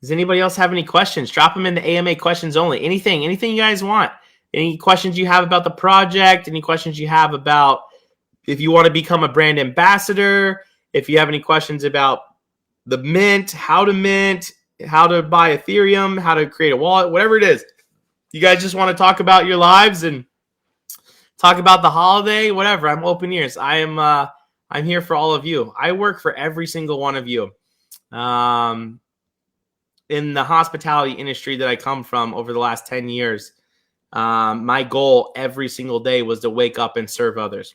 Drop them in the AMA questions only. Anything you guys want. Any questions you have about the project? Any questions you have about if you want to become a brand ambassador? If you have any questions about the mint, how to buy Ethereum, how to create a wallet, whatever it is. You guys just want to talk about your lives and talk about the holiday, whatever. I'm open ears. I'm here for all of you. I work for every single one of you. In the hospitality industry that I come from over the last 10 years, my goal every single day was to wake up and serve others.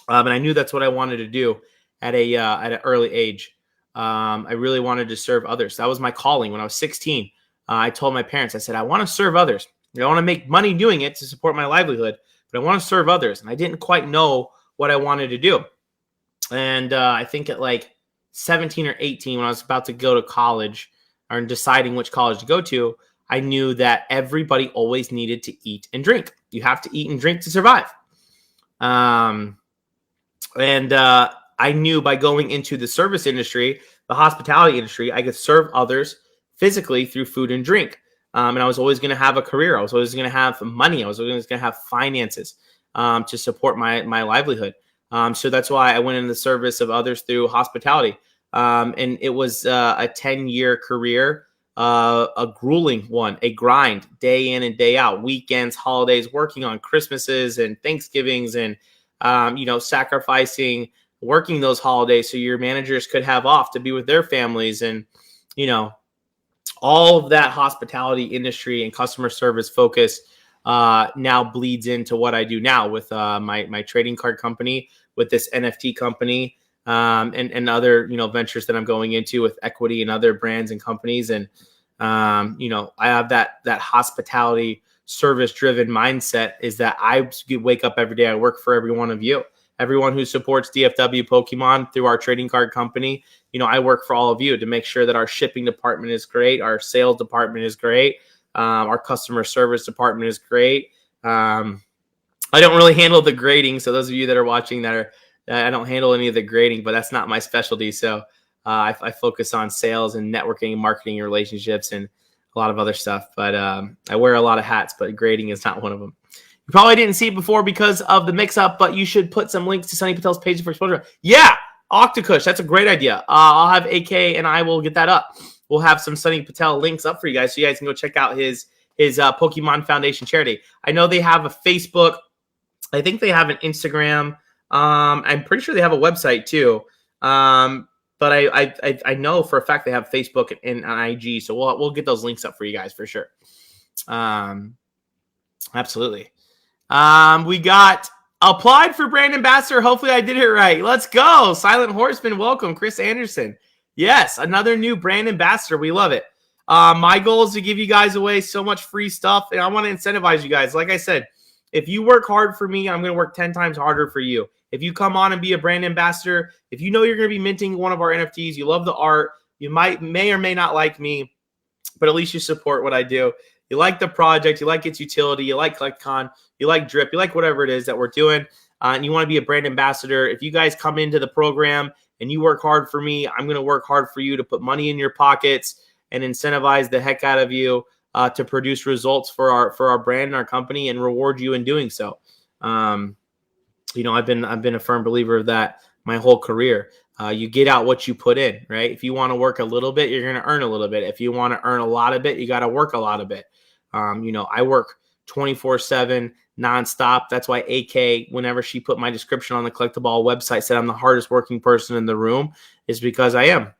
And I knew that's what I wanted to do at an early age. I really wanted to serve others. That was my calling when I was 16. I told my parents, I said, I want to serve others. I want to make money doing it to support my livelihood, but I want to serve others. And I didn't quite know what I wanted to do. And I think at like 17 or 18, when I was about to go to college or deciding which college to go to, I knew that everybody always needed to eat and drink. You have to eat and drink to survive. I knew by going into the service industry, the hospitality industry, I could serve others physically through food and drink. And I was always going to have a career. I was always going to have money. I was always going to have finances to support my livelihood. So that's why I went in the service of others through hospitality. And it was a 10-year career, a grueling one, a grind, day in and day out, weekends, holidays, working on Christmases and Thanksgivings and, sacrificing, working those holidays so your managers could have off to be with their families. And, all of that hospitality industry and customer service focus now bleeds into what I do now with my trading card company, with this NFT company, and other, ventures that I'm going into with equity and other brands and companies. And, I have that hospitality service driven mindset is that I wake up every day. I work for every one of you, everyone who supports DFW Pokemon through our trading card company. I work for all of you to make sure that our shipping department is great. Our sales department is great. Our customer service department is great. I don't really handle the grading. So those of you that are watching I don't handle any of the grading, but that's not my specialty. So I focus on sales and networking and marketing relationships and a lot of other stuff. But I wear a lot of hats, but grading is not one of them. You probably didn't see it before because of the mix-up, but you should put some links to Sunny Patel's page for exposure. Yeah, Octakush, that's a great idea. I'll have AK and I will get that up. We'll have some Sunny Patel links up for you guys so you guys can go check out his Pokemon Foundation charity. I know they have a Facebook. I think they have an Instagram. I'm pretty sure they have a website too. But I know for a fact they have Facebook and IG. So we'll get those links up for you guys for sure. Absolutely. We got applied for brand ambassador. Hopefully I did it right. Let's go. Silent Horseman, welcome. Chris Anderson. Yes, another new brand ambassador. We love it. My goal is to give you guys away so much free stuff, and I want to incentivize you guys. Like I said, if you work hard for me, I'm going to work 10 times harder for you. If you come on and be a brand ambassador, if you know you're going to be minting one of our NFTs, you love the art, you may or may not like me, but at least you support what I do. You like the project, you like its utility, you like CollectCon, you like Drip, you like whatever it is that we're doing, and you want to be a brand ambassador. If you guys come into the program and you work hard for me, I'm going to work hard for you to put money in your pockets and incentivize the heck out of you to produce results for our brand and our company and reward you in doing so. I've been a firm believer of that my whole career. You get out what you put in, right? If you want to work a little bit, you're going to earn a little bit. If you want to earn a lot of it, you got to work a lot of it. I work 24/7 nonstop. That's why AK, whenever she put my description on the CollectABall website, said I'm the hardest working person in the room, is because I am.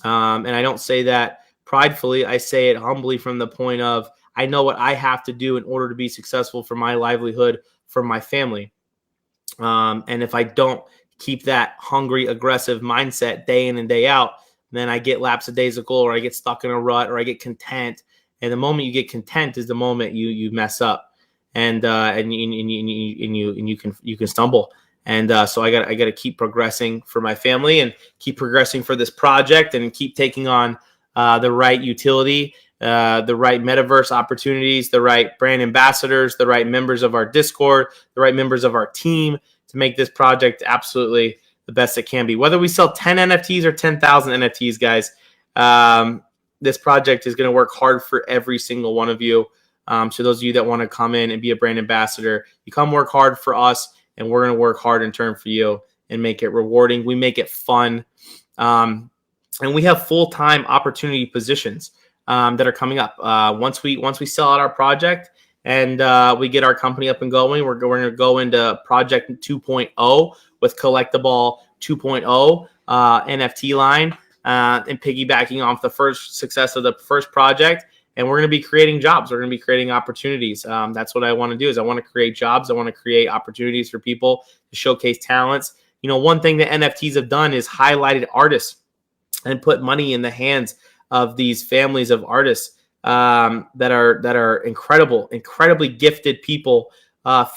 And I don't say that pridefully. I say it humbly from the point of I know what I have to do in order to be successful for my livelihood, for my family. And if I don't keep that hungry, aggressive mindset day in and day out, then I get lapsadaisical, or I get stuck in a rut, or I get content. And the moment you get content is the moment you mess up, and you can stumble. And so I got to keep progressing for my family and keep progressing for this project and keep taking on the right utility, the right metaverse opportunities, the right brand ambassadors, the right members of our Discord, the right members of our team to make this project absolutely the best it can be. Whether we sell 10 NFTs or 10,000 NFTs, guys, this project is going to work hard for every single one of you. So those of you that want to come in and be a brand ambassador, you come work hard for us, and we're going to work hard in turn for you and make it rewarding. We make it fun. And we have full-time opportunity positions that are coming up. Once we sell out our project and we get our company up and going, we're going to go into project 2.0 with CollectABall 2.0 NFT line and piggybacking off the first success of the first project. And we're going to be creating jobs. We're going to be creating opportunities. That's what I want to do is I want to create jobs. I want to create opportunities for people to showcase talents. One thing that NFTs have done is highlighted artists and put money in the hands of these families of artists that are incredibly gifted people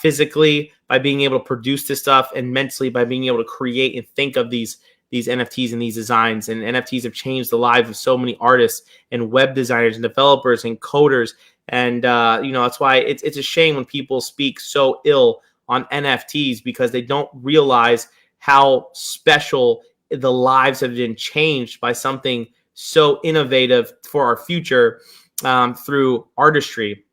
physically by being able to produce this stuff, and mentally by being able to create and think of these NFTs and these designs. And NFTs have changed the lives of so many artists and web designers and developers and coders. And that's why it's a shame when people speak so ill on NFTs, because they don't realize how special the lives have been changed by something so innovative for our future through artistry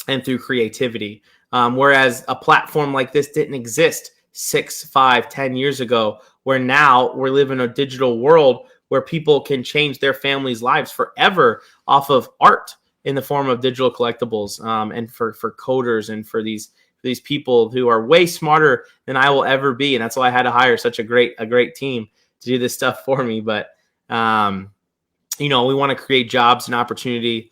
and through creativity. Whereas a platform like this didn't exist 6, 5, 10 years ago, where now we live in a digital world where people can change their families' lives forever off of art in the form of digital collectibles, and for coders and for these people who are way smarter than I will ever be. And that's why I had to hire such a great team to do this stuff for me. But we want to create jobs and opportunity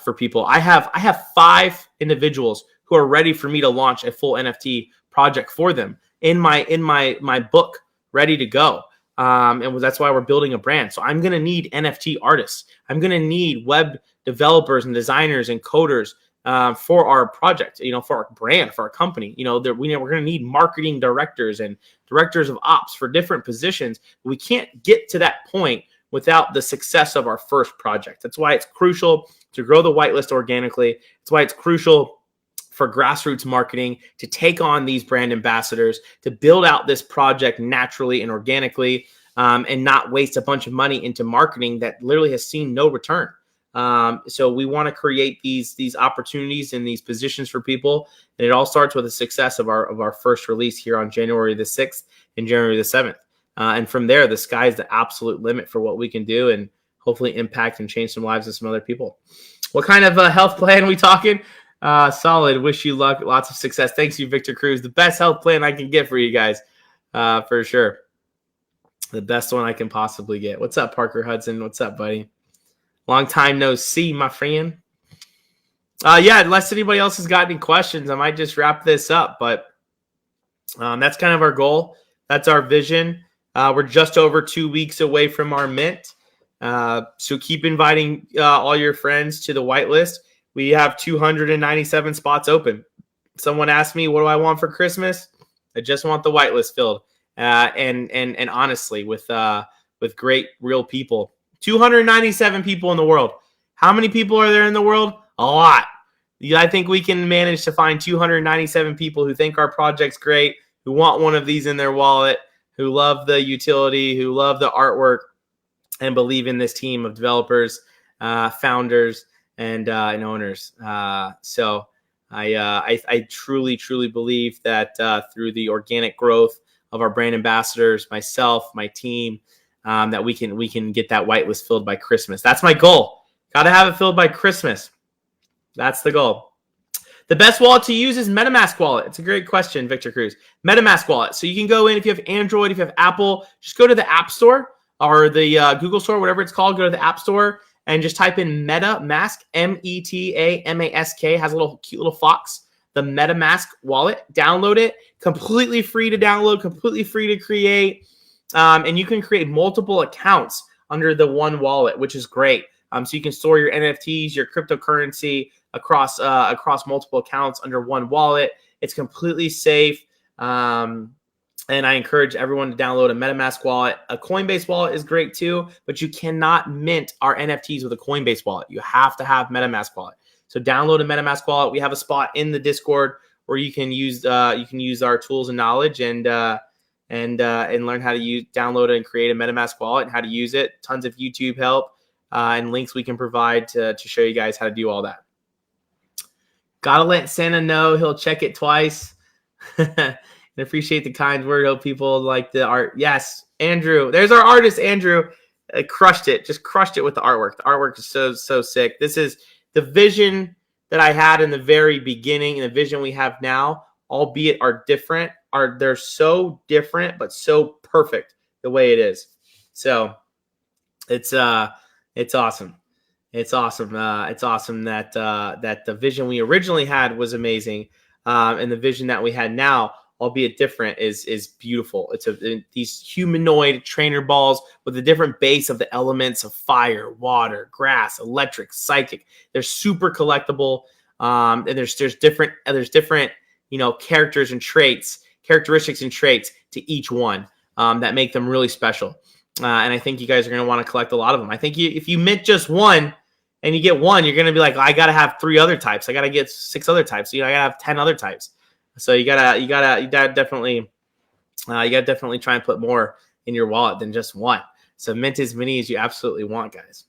for people. I have 5 individuals who are ready for me to launch a full NFT project for them in my book, ready to go. And that's why we're building a brand. So I'm going to need NFT artists. I'm going to need web developers and designers and coders for our project, for our brand, for our company. We're going to need marketing directors and directors of ops for different positions. We can't get to that point without the success of our first project. That's why it's crucial to grow the whitelist organically. That's why it's crucial for grassroots marketing to take on these brand ambassadors, to build out this project naturally and organically, and not waste a bunch of money into marketing that literally has seen no return. So we want to create these opportunities and these positions for people. And it all starts with the success of our first release here on January the 6th and January the 7th. And from there, the sky is the absolute limit for what we can do and hopefully impact and change some lives of some other people. What kind of health plan are we talking? Solid. Wish you luck. Lots of success. Thanks you, Victor Cruz. The best health plan I can get for you guys, for sure. The best one I can possibly get. What's up, Parker Hudson? What's up, buddy? Long time no see, my friend. Yeah, unless anybody else has got any questions, I might just wrap this up. But that's kind of our goal. That's our vision. We're just over 2 weeks away from our mint. So keep inviting all your friends to the whitelist. We have 297 spots open. Someone asked me, what do I want for Christmas? I just want the whitelist filled. And honestly, with great real people. 297 people in the world. How many people are there in the world? A lot. I think we can manage to find 297 people who think our project's great, who want one of these in their wallet, who love the utility, who love the artwork, and believe in this team of developers, founders, and owners. So I truly, truly believe that through the organic growth of our brand ambassadors, myself, my team, that we can get that whitelist filled by Christmas. That's my goal. Got to have it filled by Christmas. That's the goal. The best wallet to use is Metamask wallet. It's a great question, Victor Cruz. Metamask wallet. So you can go in, if you have Android, if you have Apple, just go to the App Store or the Google Store, whatever it's called. Go to the App Store and just type in Metamask, METAMASK. Has a little cute little fox. The Metamask wallet. Download it. Completely free to download. Completely free to create. And you can create multiple accounts under the one wallet, which is great. So you can store your NFTs, your cryptocurrency across multiple accounts under one wallet. It's completely safe. And I encourage everyone to download a Metamask wallet. A Coinbase wallet is great too, but you cannot mint our NFTs with a Coinbase wallet. You have to have Metamask wallet. So download a Metamask wallet. We have a spot in the Discord where you can use our tools and knowledge and learn how to download and create a Metamask wallet and how to use it. Tons of YouTube help. And links we can provide to show you guys how to do all that. Gotta let Santa know. He'll check it twice. And appreciate the kind word. Hope people like the art. Yes, Andrew. There's our artist, Andrew. Crushed it. Just crushed it with the artwork. The artwork is so sick. This is the vision that I had in the very beginning and the vision we have now, albeit are different. They're so different, but so perfect the way it is. So it's awesome. It's awesome. It's awesome that the vision we originally had was amazing, and the vision that we had now, albeit different, is beautiful. It's these humanoid trainer balls with a different base of the elements of fire, water, grass, electric, psychic. They're super collectible, and there's different characteristics and traits to each one that make them really special. And I think you guys are going to want to collect a lot of them. I think if you mint just one and you get one, you're going to be like, I got to have 3 other types. I got to get 6 other types. So, I got to have 10 other types. So you gotta definitely try and put more in your wallet than just one. So mint as many as you absolutely want, guys.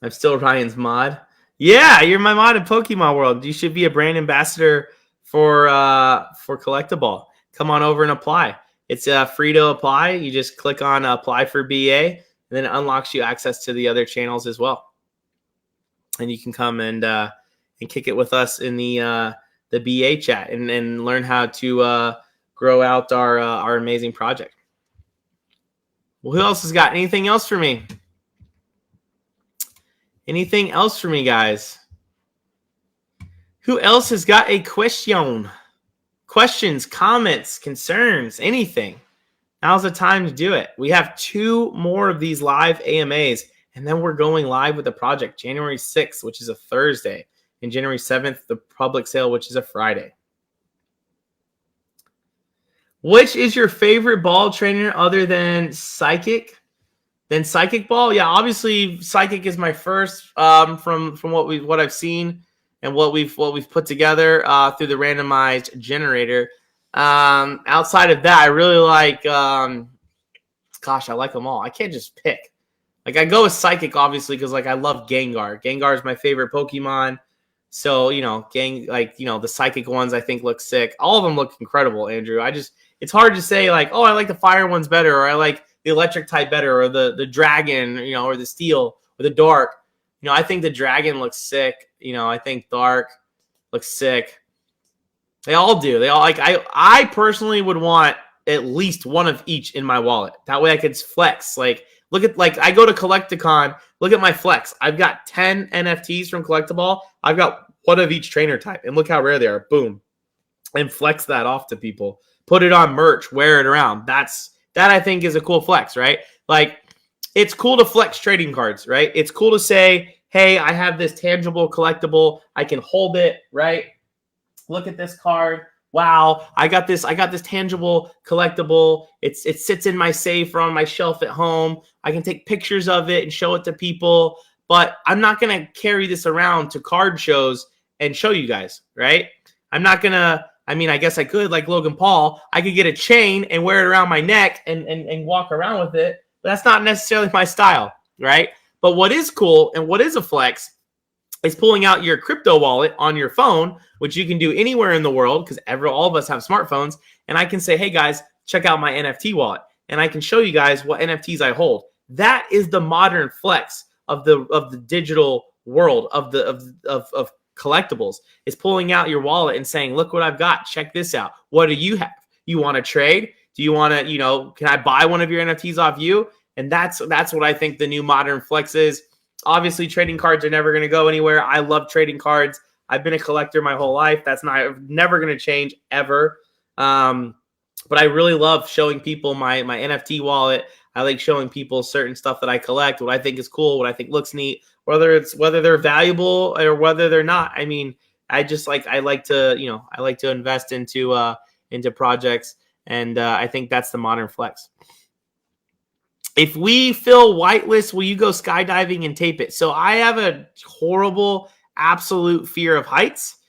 I'm still Ryan's mod. Yeah, you're my mod in Pokemon World. You should be a brand ambassador for Collectable. Come on over and apply. It's free to apply. You just click on apply for BA, and then it unlocks you access to the other channels as well. And you can come and kick it with us in the BA chat and learn how to grow out our amazing project. Well, who else has got anything else for me? Anything else for me, guys? Who else has got a question? Questions, comments, concerns, anything. Now's the time to do it. We have 2 more of these live AMAs, and then we're going live with the project January 6th, which is a Thursday, and January 7th, the public sale, which is a Friday. Which is your favorite ball trainer other than Psychic? Then Psychic Ball? Yeah, obviously Psychic is my first from what I've seen and what we've put together through the randomized generator. Outside of that, I really like I like them all. I can't just pick. Like, I go with Psychic obviously because I love Gengar. Gengar is my favorite Pokemon. So, the Psychic ones I think look sick. All of them look incredible, Andrew. It's hard to say I like the fire ones better, or I like the electric type better, or the dragon, or the steel, or the dark. I think the dragon looks sick. I think dark looks sick. They all do. They all I personally would want at least one of each in my wallet. That way I could flex. Look at, like, I go to Collect-A-Con. Look at my flex. I've got 10 NFTs from Collectable. I've got one of each trainer type. And look how rare they are. Boom. And flex that off to people. Put it on merch. Wear it around. That I think is a cool flex, right? Like, it's cool to flex trading cards, right? It's cool to say, hey, I have this tangible collectible. I can hold it, right? Look at this card. Wow, I got this tangible collectible. It sits in my safe or on my shelf at home. I can take pictures of it and show it to people, but I'm not going to carry this around to card shows and show you guys, right? I'm not going to, I mean, I guess I could, like Logan Paul. I could get a chain and wear it around my neck and walk around with it, but that's not necessarily my style, right? But what is cool and what is a flex is pulling out your crypto wallet on your phone, which you can do anywhere in the world because all of us have smartphones. And I can say, hey guys, check out my NFT wallet. And I can show you guys what NFTs I hold. That is the modern flex of the digital world of collectibles. Is pulling out your wallet and saying, look what I've got. Check this out. What do you have? You want to trade? Do you want to, can I buy one of your NFTs off you? And that's what I think the new modern flex is. Obviously, trading cards are never going to go anywhere. I love trading cards. I've been a collector my whole life. That's never going to change ever. But I really love showing people my NFT wallet. I like showing people certain stuff that I collect, what I think is cool, what I think looks neat, whether they're valuable or whether they're not. I mean, I like to invest into projects, and I think that's the modern flex. If we fill whitelist, will you go skydiving and tape it? So I have a horrible, absolute fear of heights.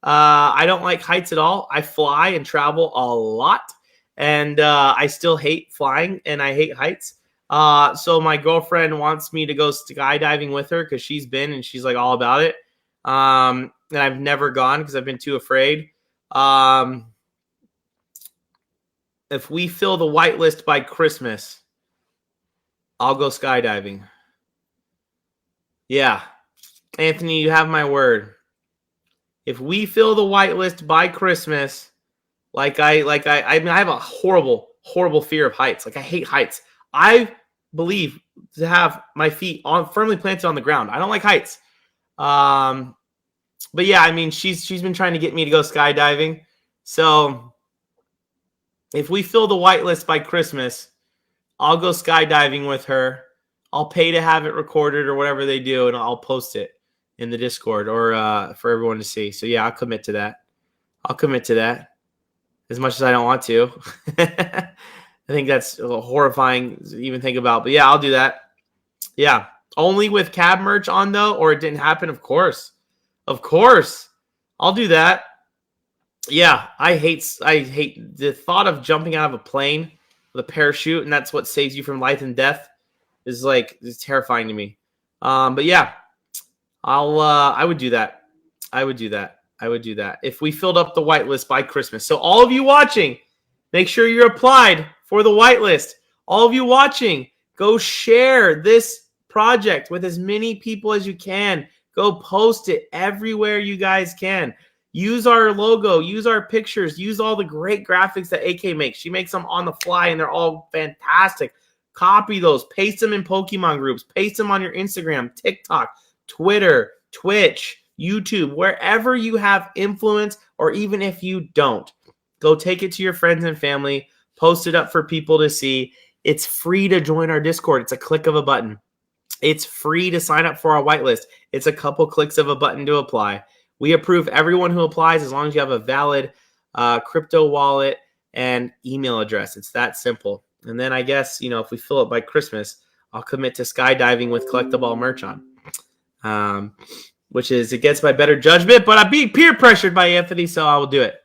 I don't like heights at all. I fly and travel a lot, and I still hate flying, and I hate heights. So my girlfriend wants me to go skydiving with her because she's been, and she's like all about it. And I've never gone because I've been too afraid. If we fill the whitelist by Christmas, I'll go skydiving. Yeah. Anthony, you have my word. If we fill the whitelist by Christmas, I have a horrible, horrible fear of heights. Like, I hate heights. I believe to have my feet firmly planted on the ground. I don't like heights. But yeah, I mean, she's been trying to get me to go skydiving. So if we fill the whitelist by Christmas, I'll go skydiving with her. I'll pay to have it recorded or whatever they do, and I'll post it in the Discord or for everyone to see. So yeah, I'll commit to that. As much as I don't want to. I think that's a little horrifying to even think about. But yeah, I'll do that. Yeah. Only with cab merch on, though, or it didn't happen? Of course. I'll do that. Yeah, I hate the thought of jumping out of a plane with a parachute, and that's what saves you from life and death, is it's terrifying to me. But yeah, I would do that. If we filled up the whitelist by Christmas. So all of you watching, make sure you're applied for the whitelist. All of you watching, go share this project with as many people as you can. Go post it everywhere you guys can. Use our logo, use our pictures, use all the great graphics that AK makes. She makes them on the fly, and they're all fantastic. Copy those, paste them in Pokemon groups, paste them on your Instagram, TikTok, Twitter, Twitch, YouTube, wherever you have influence, or even if you don't. Go take it to your friends and family, post it up for people to see. It's free to join our Discord. It's a click of a button. It's free to sign up for our whitelist. It's a couple clicks of a button to apply. We approve everyone who applies as long as you have a valid crypto wallet and email address. It's that simple. And then I guess, if we fill it by Christmas, I'll commit to skydiving with Collectable merch on, which is against my better judgment, but I'm being peer pressured by Anthony, so I will do it.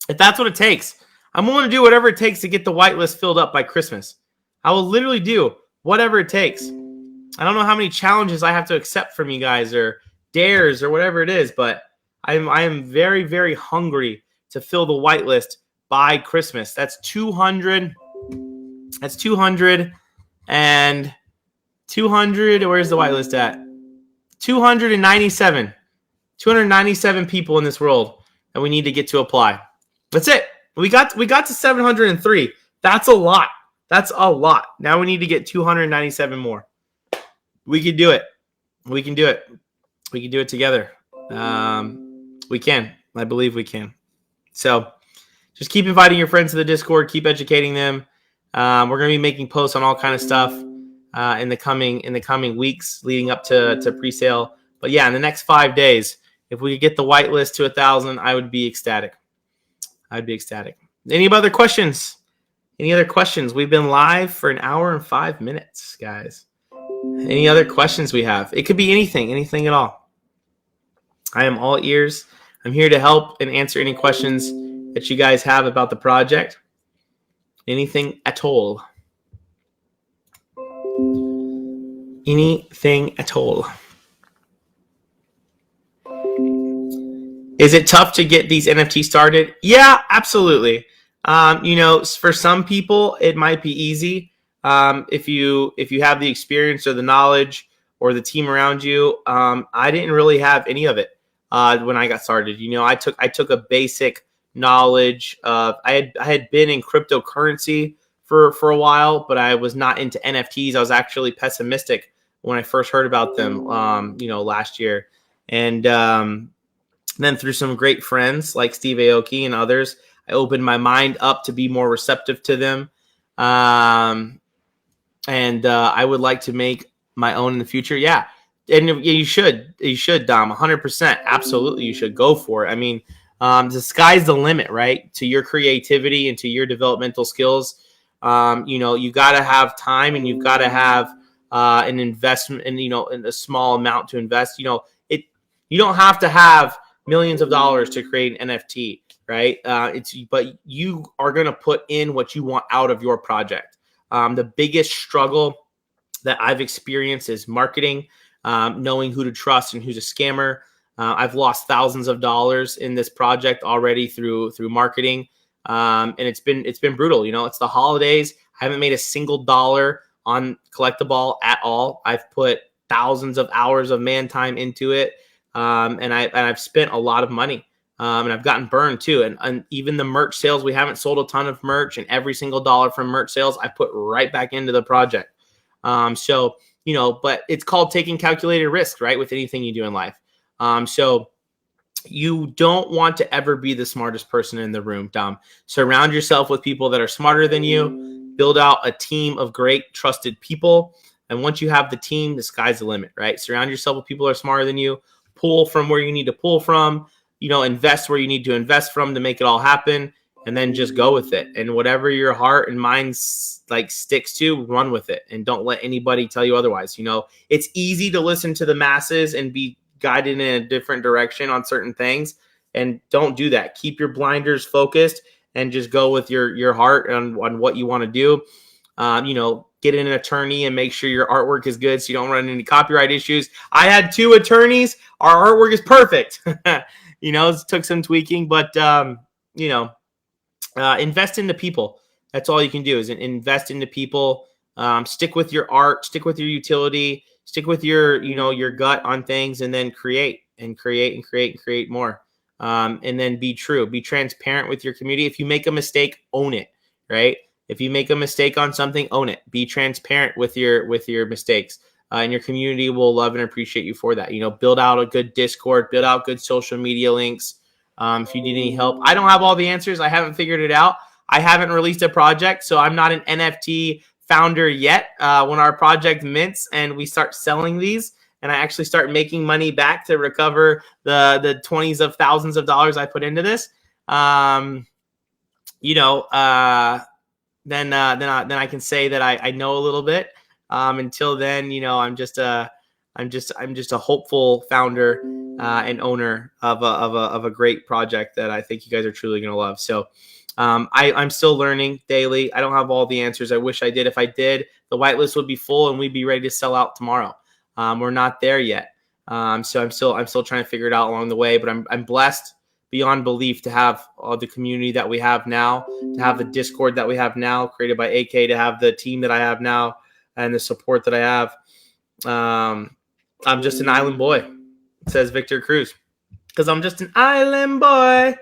If that's what it takes, I'm willing to do whatever it takes to get the whitelist filled up by Christmas. I will literally do whatever it takes. I don't know how many challenges I have to accept from you guys or dares or whatever it is, but I am very, very hungry to fill the whitelist by Christmas. That's 200. That's 200 and 200. Where's the whitelist at? 297. 297 people in this world that we need to get to apply. That's it. We got to 703. That's a lot. That's a lot. Now we need to get 297 more. We can do it. We can do it. We can do it together. We can. I believe we can. So just keep inviting your friends to the Discord. Keep educating them. We're going to be making posts on all kind of stuff in the coming weeks leading up to pre-sale. But yeah, in the next 5 days, if we could get the whitelist to 1,000, I would be ecstatic. I'd be ecstatic. Any other questions? Any other questions? We've been live for an hour and 5 minutes, guys. Any other questions we have? It could be anything at all. I am all ears. I'm here to help and answer any questions that you guys have about the project. Anything at all. Anything at all. Is it tough to get these NFTs started? Yeah, absolutely. For some people, it might be easy. If you have the experience or the knowledge or the team around you. I didn't really have any of it when I got started. I took a basic knowledge of I had been in cryptocurrency for a while, but I was not into NFTs. I was actually pessimistic when I first heard about them last year. And then through some great friends like Steve Aoki and others, I opened my mind up to be more receptive to them. And I would like to make my own in the future. Yeah. And you should, Dom, 100%. Absolutely. You should go for it. I mean, the sky's the limit, right? To your creativity and to your developmental skills. You got to have time and you've got to have an investment and, in a small amount to invest. You don't have to have millions of dollars to create an NFT, right? But you are going to put in what you want out of your project. The biggest struggle that I've experienced is marketing, knowing who to trust and who's a scammer. I've lost thousands of dollars in this project already through marketing, and it's been brutal. It's the holidays. I haven't made a single dollar on Collectable at all. I've put thousands of hours of man time into it. And I've spent a lot of money, and I've gotten burned too. And even the merch sales, we haven't sold a ton of merch, and every single dollar from merch sales, I put right back into the project. But it's called taking calculated risk, right? With anything you do in life. So you don't want to ever be the smartest person in the room, Dom. Surround yourself with people that are smarter than you. Build out a team of great, trusted people. And once you have the team, the sky's the limit, right? Surround yourself with people that are smarter than you. Pull from where you need to pull from, invest where you need to invest from to make it all happen, and then just go with it. And whatever your heart and mind sticks to, run with it, and don't let anybody tell you otherwise. It's easy to listen to the masses and be guided in a different direction on certain things, and don't do that. Keep your blinders focused and just go with your heart on what you want to do. Get an attorney and make sure your artwork is good so you don't run into any copyright issues. I had 2 attorneys. Our artwork is perfect. It took some tweaking, but, invest into people. That's all you can do is invest into people. Stick with your art, stick with your utility, stick with your gut on things, and then create more. And then be true, be transparent with your community. If you make a mistake, own it, right? If you make a mistake on something, own it. Be transparent with your mistakes, and your community will love and appreciate you for that. Build out a good Discord, build out good social media links. If you need any help, I don't have all the answers. I haven't figured it out. I haven't released a project, so I'm not an NFT founder yet. When our project mints and we start selling these, and I actually start making money back to recover the 20s of thousands of dollars I put into this, then I can say that I know a little bit. Until then, I'm just a hopeful founder and owner of a great project that I think you guys are truly going to love. So I'm still learning daily. I don't have all the answers. I wish I did. If I did, the whitelist would be full and we'd be ready to sell out tomorrow. We're not there yet. So I'm still trying to figure it out along the way, but I'm blessed beyond belief to have the community that we have now, to have the Discord that we have now created by AK, to have the team that I have now and the support that I have. I'm just an island boy, says Victor Cruz, because I'm just an island boy.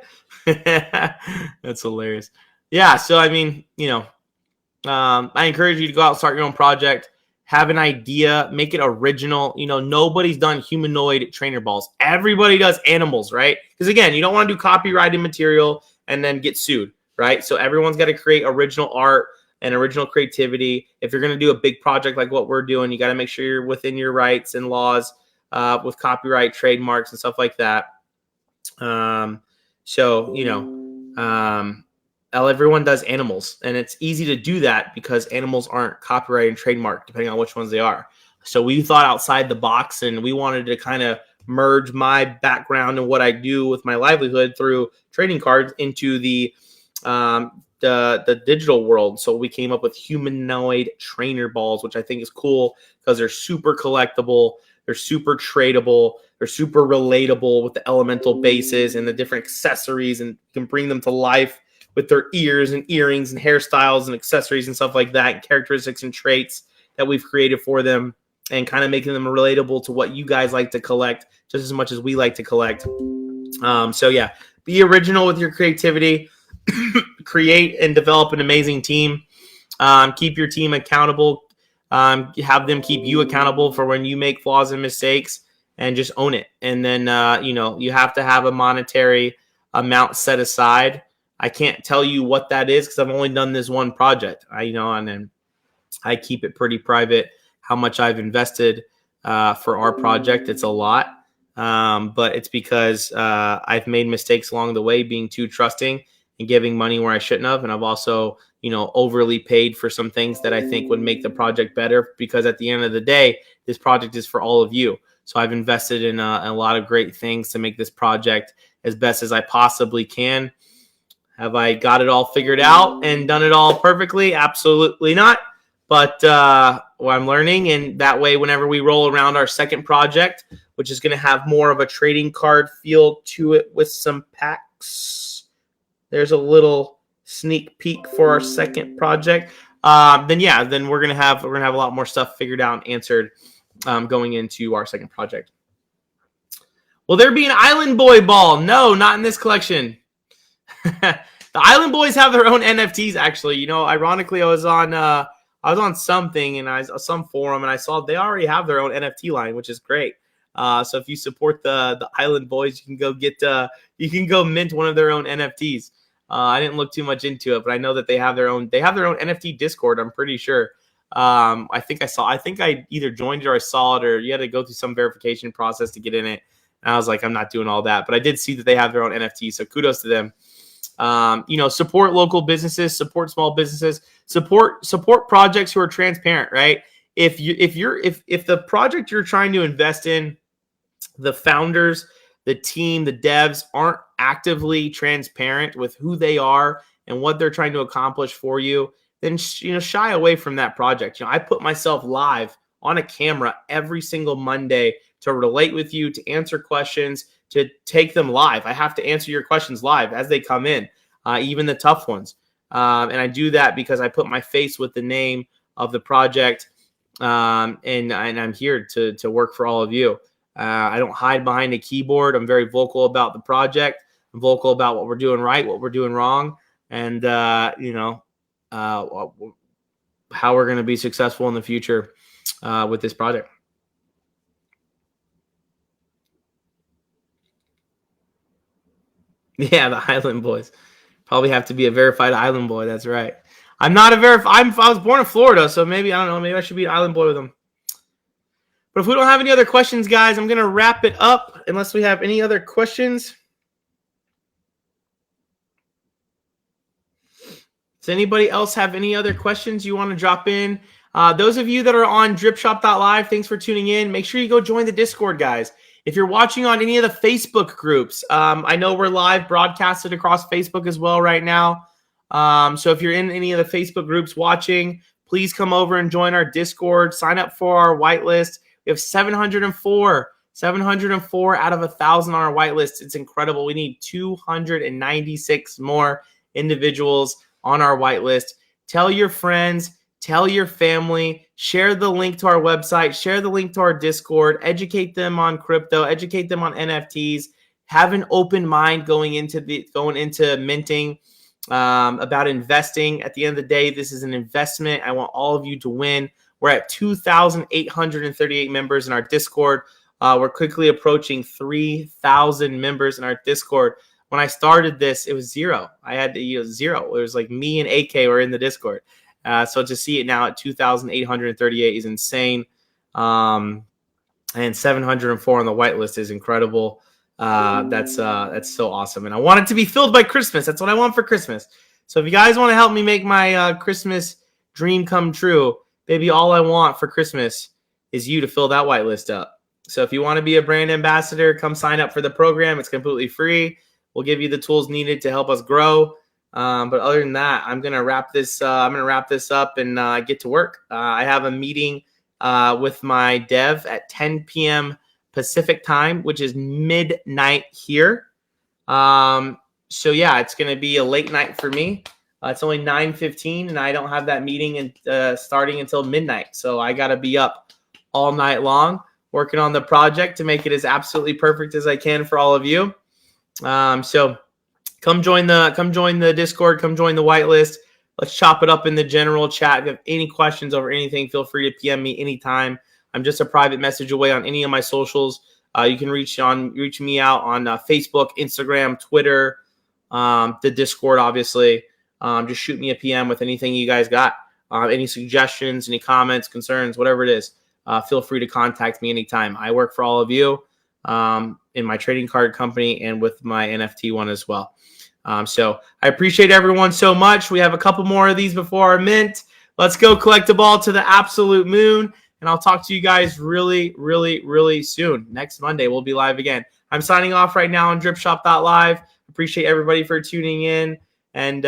That's hilarious. Yeah. So, I mean, I encourage you to go out and start your own project. Have an idea, make it original. You know, nobody's done humanoid trainer balls. Everybody does animals, right? Because again, you don't want to do copyrighted material and then get sued, right? So everyone's got to create original art and original creativity. If you're going to do a big project like what we're doing, you got to make sure you're within your rights and laws with copyright, trademarks, and stuff like that. Everyone does animals, and it's easy to do that because animals aren't copyrighted and trademarked, depending on which ones they are. So we thought outside the box, and we wanted to kind of merge my background and what I do with my livelihood through trading cards into the digital world. So we came up with humanoid trainer balls, which I think is cool because they're super collectible, they're super tradable, they're super relatable with the elemental bases and the different accessories, and can bring them to life with their ears and earrings and hairstyles and accessories and stuff like that, and characteristics and traits that we've created for them, and kind of making them relatable to what you guys like to collect just as much as we like to collect. So yeah, be original with your creativity, create and develop an amazing team. Keep your team accountable. Have them keep you accountable for when you make flaws and mistakes, and just own it. And then, you have to have a monetary amount set aside. I can't tell you what that is because I've only done this one project. And then I keep it pretty private how much I've invested for our project. It's a lot, but it's because I've made mistakes along the way, being too trusting and giving money where I shouldn't have. And I've also, overly paid for some things that I think would make the project better, because at the end of the day, this project is for all of you. So I've invested in a lot of great things to make this project as best as I possibly can. Have I got it all figured out and done it all perfectly? Absolutely not. But I'm learning, and that way, whenever we roll around our second project, which is going to have more of a trading card feel to it with some packs, there's a little sneak peek for our second project. Then we're gonna have a lot more stuff figured out and answered going into our second project. Will there be an Island Boy ball? No, not in this collection. The Island Boys have their own NFTs, actually. Ironically, I was on something, and some forum, and I saw they already have their own NFT line, which is great. So if you support the Island Boys, you can go mint one of their own NFTs. I didn't look too much into it, but I know that they have their own NFT Discord. I'm pretty sure. I think I either joined it or I saw it, or you had to go through some verification process to get in it. And I was like, I'm not doing all that, but I did see that they have their own NFT. So kudos to them. Support local businesses, support small businesses, support projects who are transparent, right? If the project you're trying to invest in, the founders, the team, the devs aren't actively transparent with who they are and what they're trying to accomplish for you, then shy away from that project. I put myself live on a camera every single Monday to relate with you, to answer questions, to take them live. I have to answer your questions live as they come in, even the tough ones. And I do that because I put my face with the name of the project, and I'm here to work for all of you. I don't hide behind a keyboard. I'm very vocal about the project. I'm vocal about what we're doing right, what we're doing wrong, and how we're going to be successful in the future with this project. Yeah, the Island Boys. Probably have to be a verified Island Boy. That's right. I'm not a I was born in Florida, so maybe, I don't know, maybe I should be an Island Boy with them. But if we don't have any other questions, guys, I'm going to wrap it up unless we have any other questions. Does anybody else have any other questions you want to drop in? Those of you that are on dripshop.live, thanks for tuning in. Make sure you go join the Discord, guys. If you're watching on any of the Facebook groups, I know we're live broadcasted across Facebook as well right now. So if you're in any of the Facebook groups watching, please come over and join our Discord. Sign up for our whitelist. We have 704 out of 1,000 on our whitelist. It's incredible. We need 296 more individuals on our whitelist. Tell your friends, tell your family, share the link to our website, share the link to our Discord, educate them on crypto, educate them on NFTs, have an open mind going into minting. about investing. At the end of the day, this is an investment. I want all of you to win. We're at 2,838 members in our Discord. We're quickly approaching 3,000 members in our Discord. When I started this, it was zero. I had zero. It was like me and AK were in the Discord. So to see it now at 2,838 is insane. And 704 on the whitelist is incredible. That's so awesome. And I want it to be filled by Christmas. That's what I want for Christmas. So if you guys want to help me make my Christmas dream come true, baby, all I want for Christmas is you to fill that whitelist up. So if you want to be a brand ambassador, come sign up for the program. It's completely free. We'll give you the tools needed to help us grow. But other than that, I'm gonna wrap this. I'm gonna wrap this up and get to work. I have a meeting with my dev at 10 p.m. Pacific time, which is midnight here. So yeah, it's gonna be a late night for me. It's only 9:15, and I don't have that meeting starting until midnight. So I gotta be up all night long working on the project to make it as absolutely perfect as I can for all of you. So come join the Discord, come join the whitelist. Let's chop it up in the general chat. If you have any questions over anything, feel free to PM me anytime. I'm just a private message away on any of my socials. You can reach me out on Facebook, Instagram, Twitter, the Discord, obviously. Just shoot me a PM with anything you guys got. Any suggestions, any comments, concerns, whatever it is. Feel free to contact me anytime. I work for all of you in my trading card company and with my NFT one as well. So I appreciate everyone so much. We have a couple more of these before our mint. Let's go collect the ball to the absolute moon. And I'll talk to you guys really, really, really soon. Next Monday, we'll be live again. I'm signing off right now on dripshop.live. Appreciate everybody for tuning in. And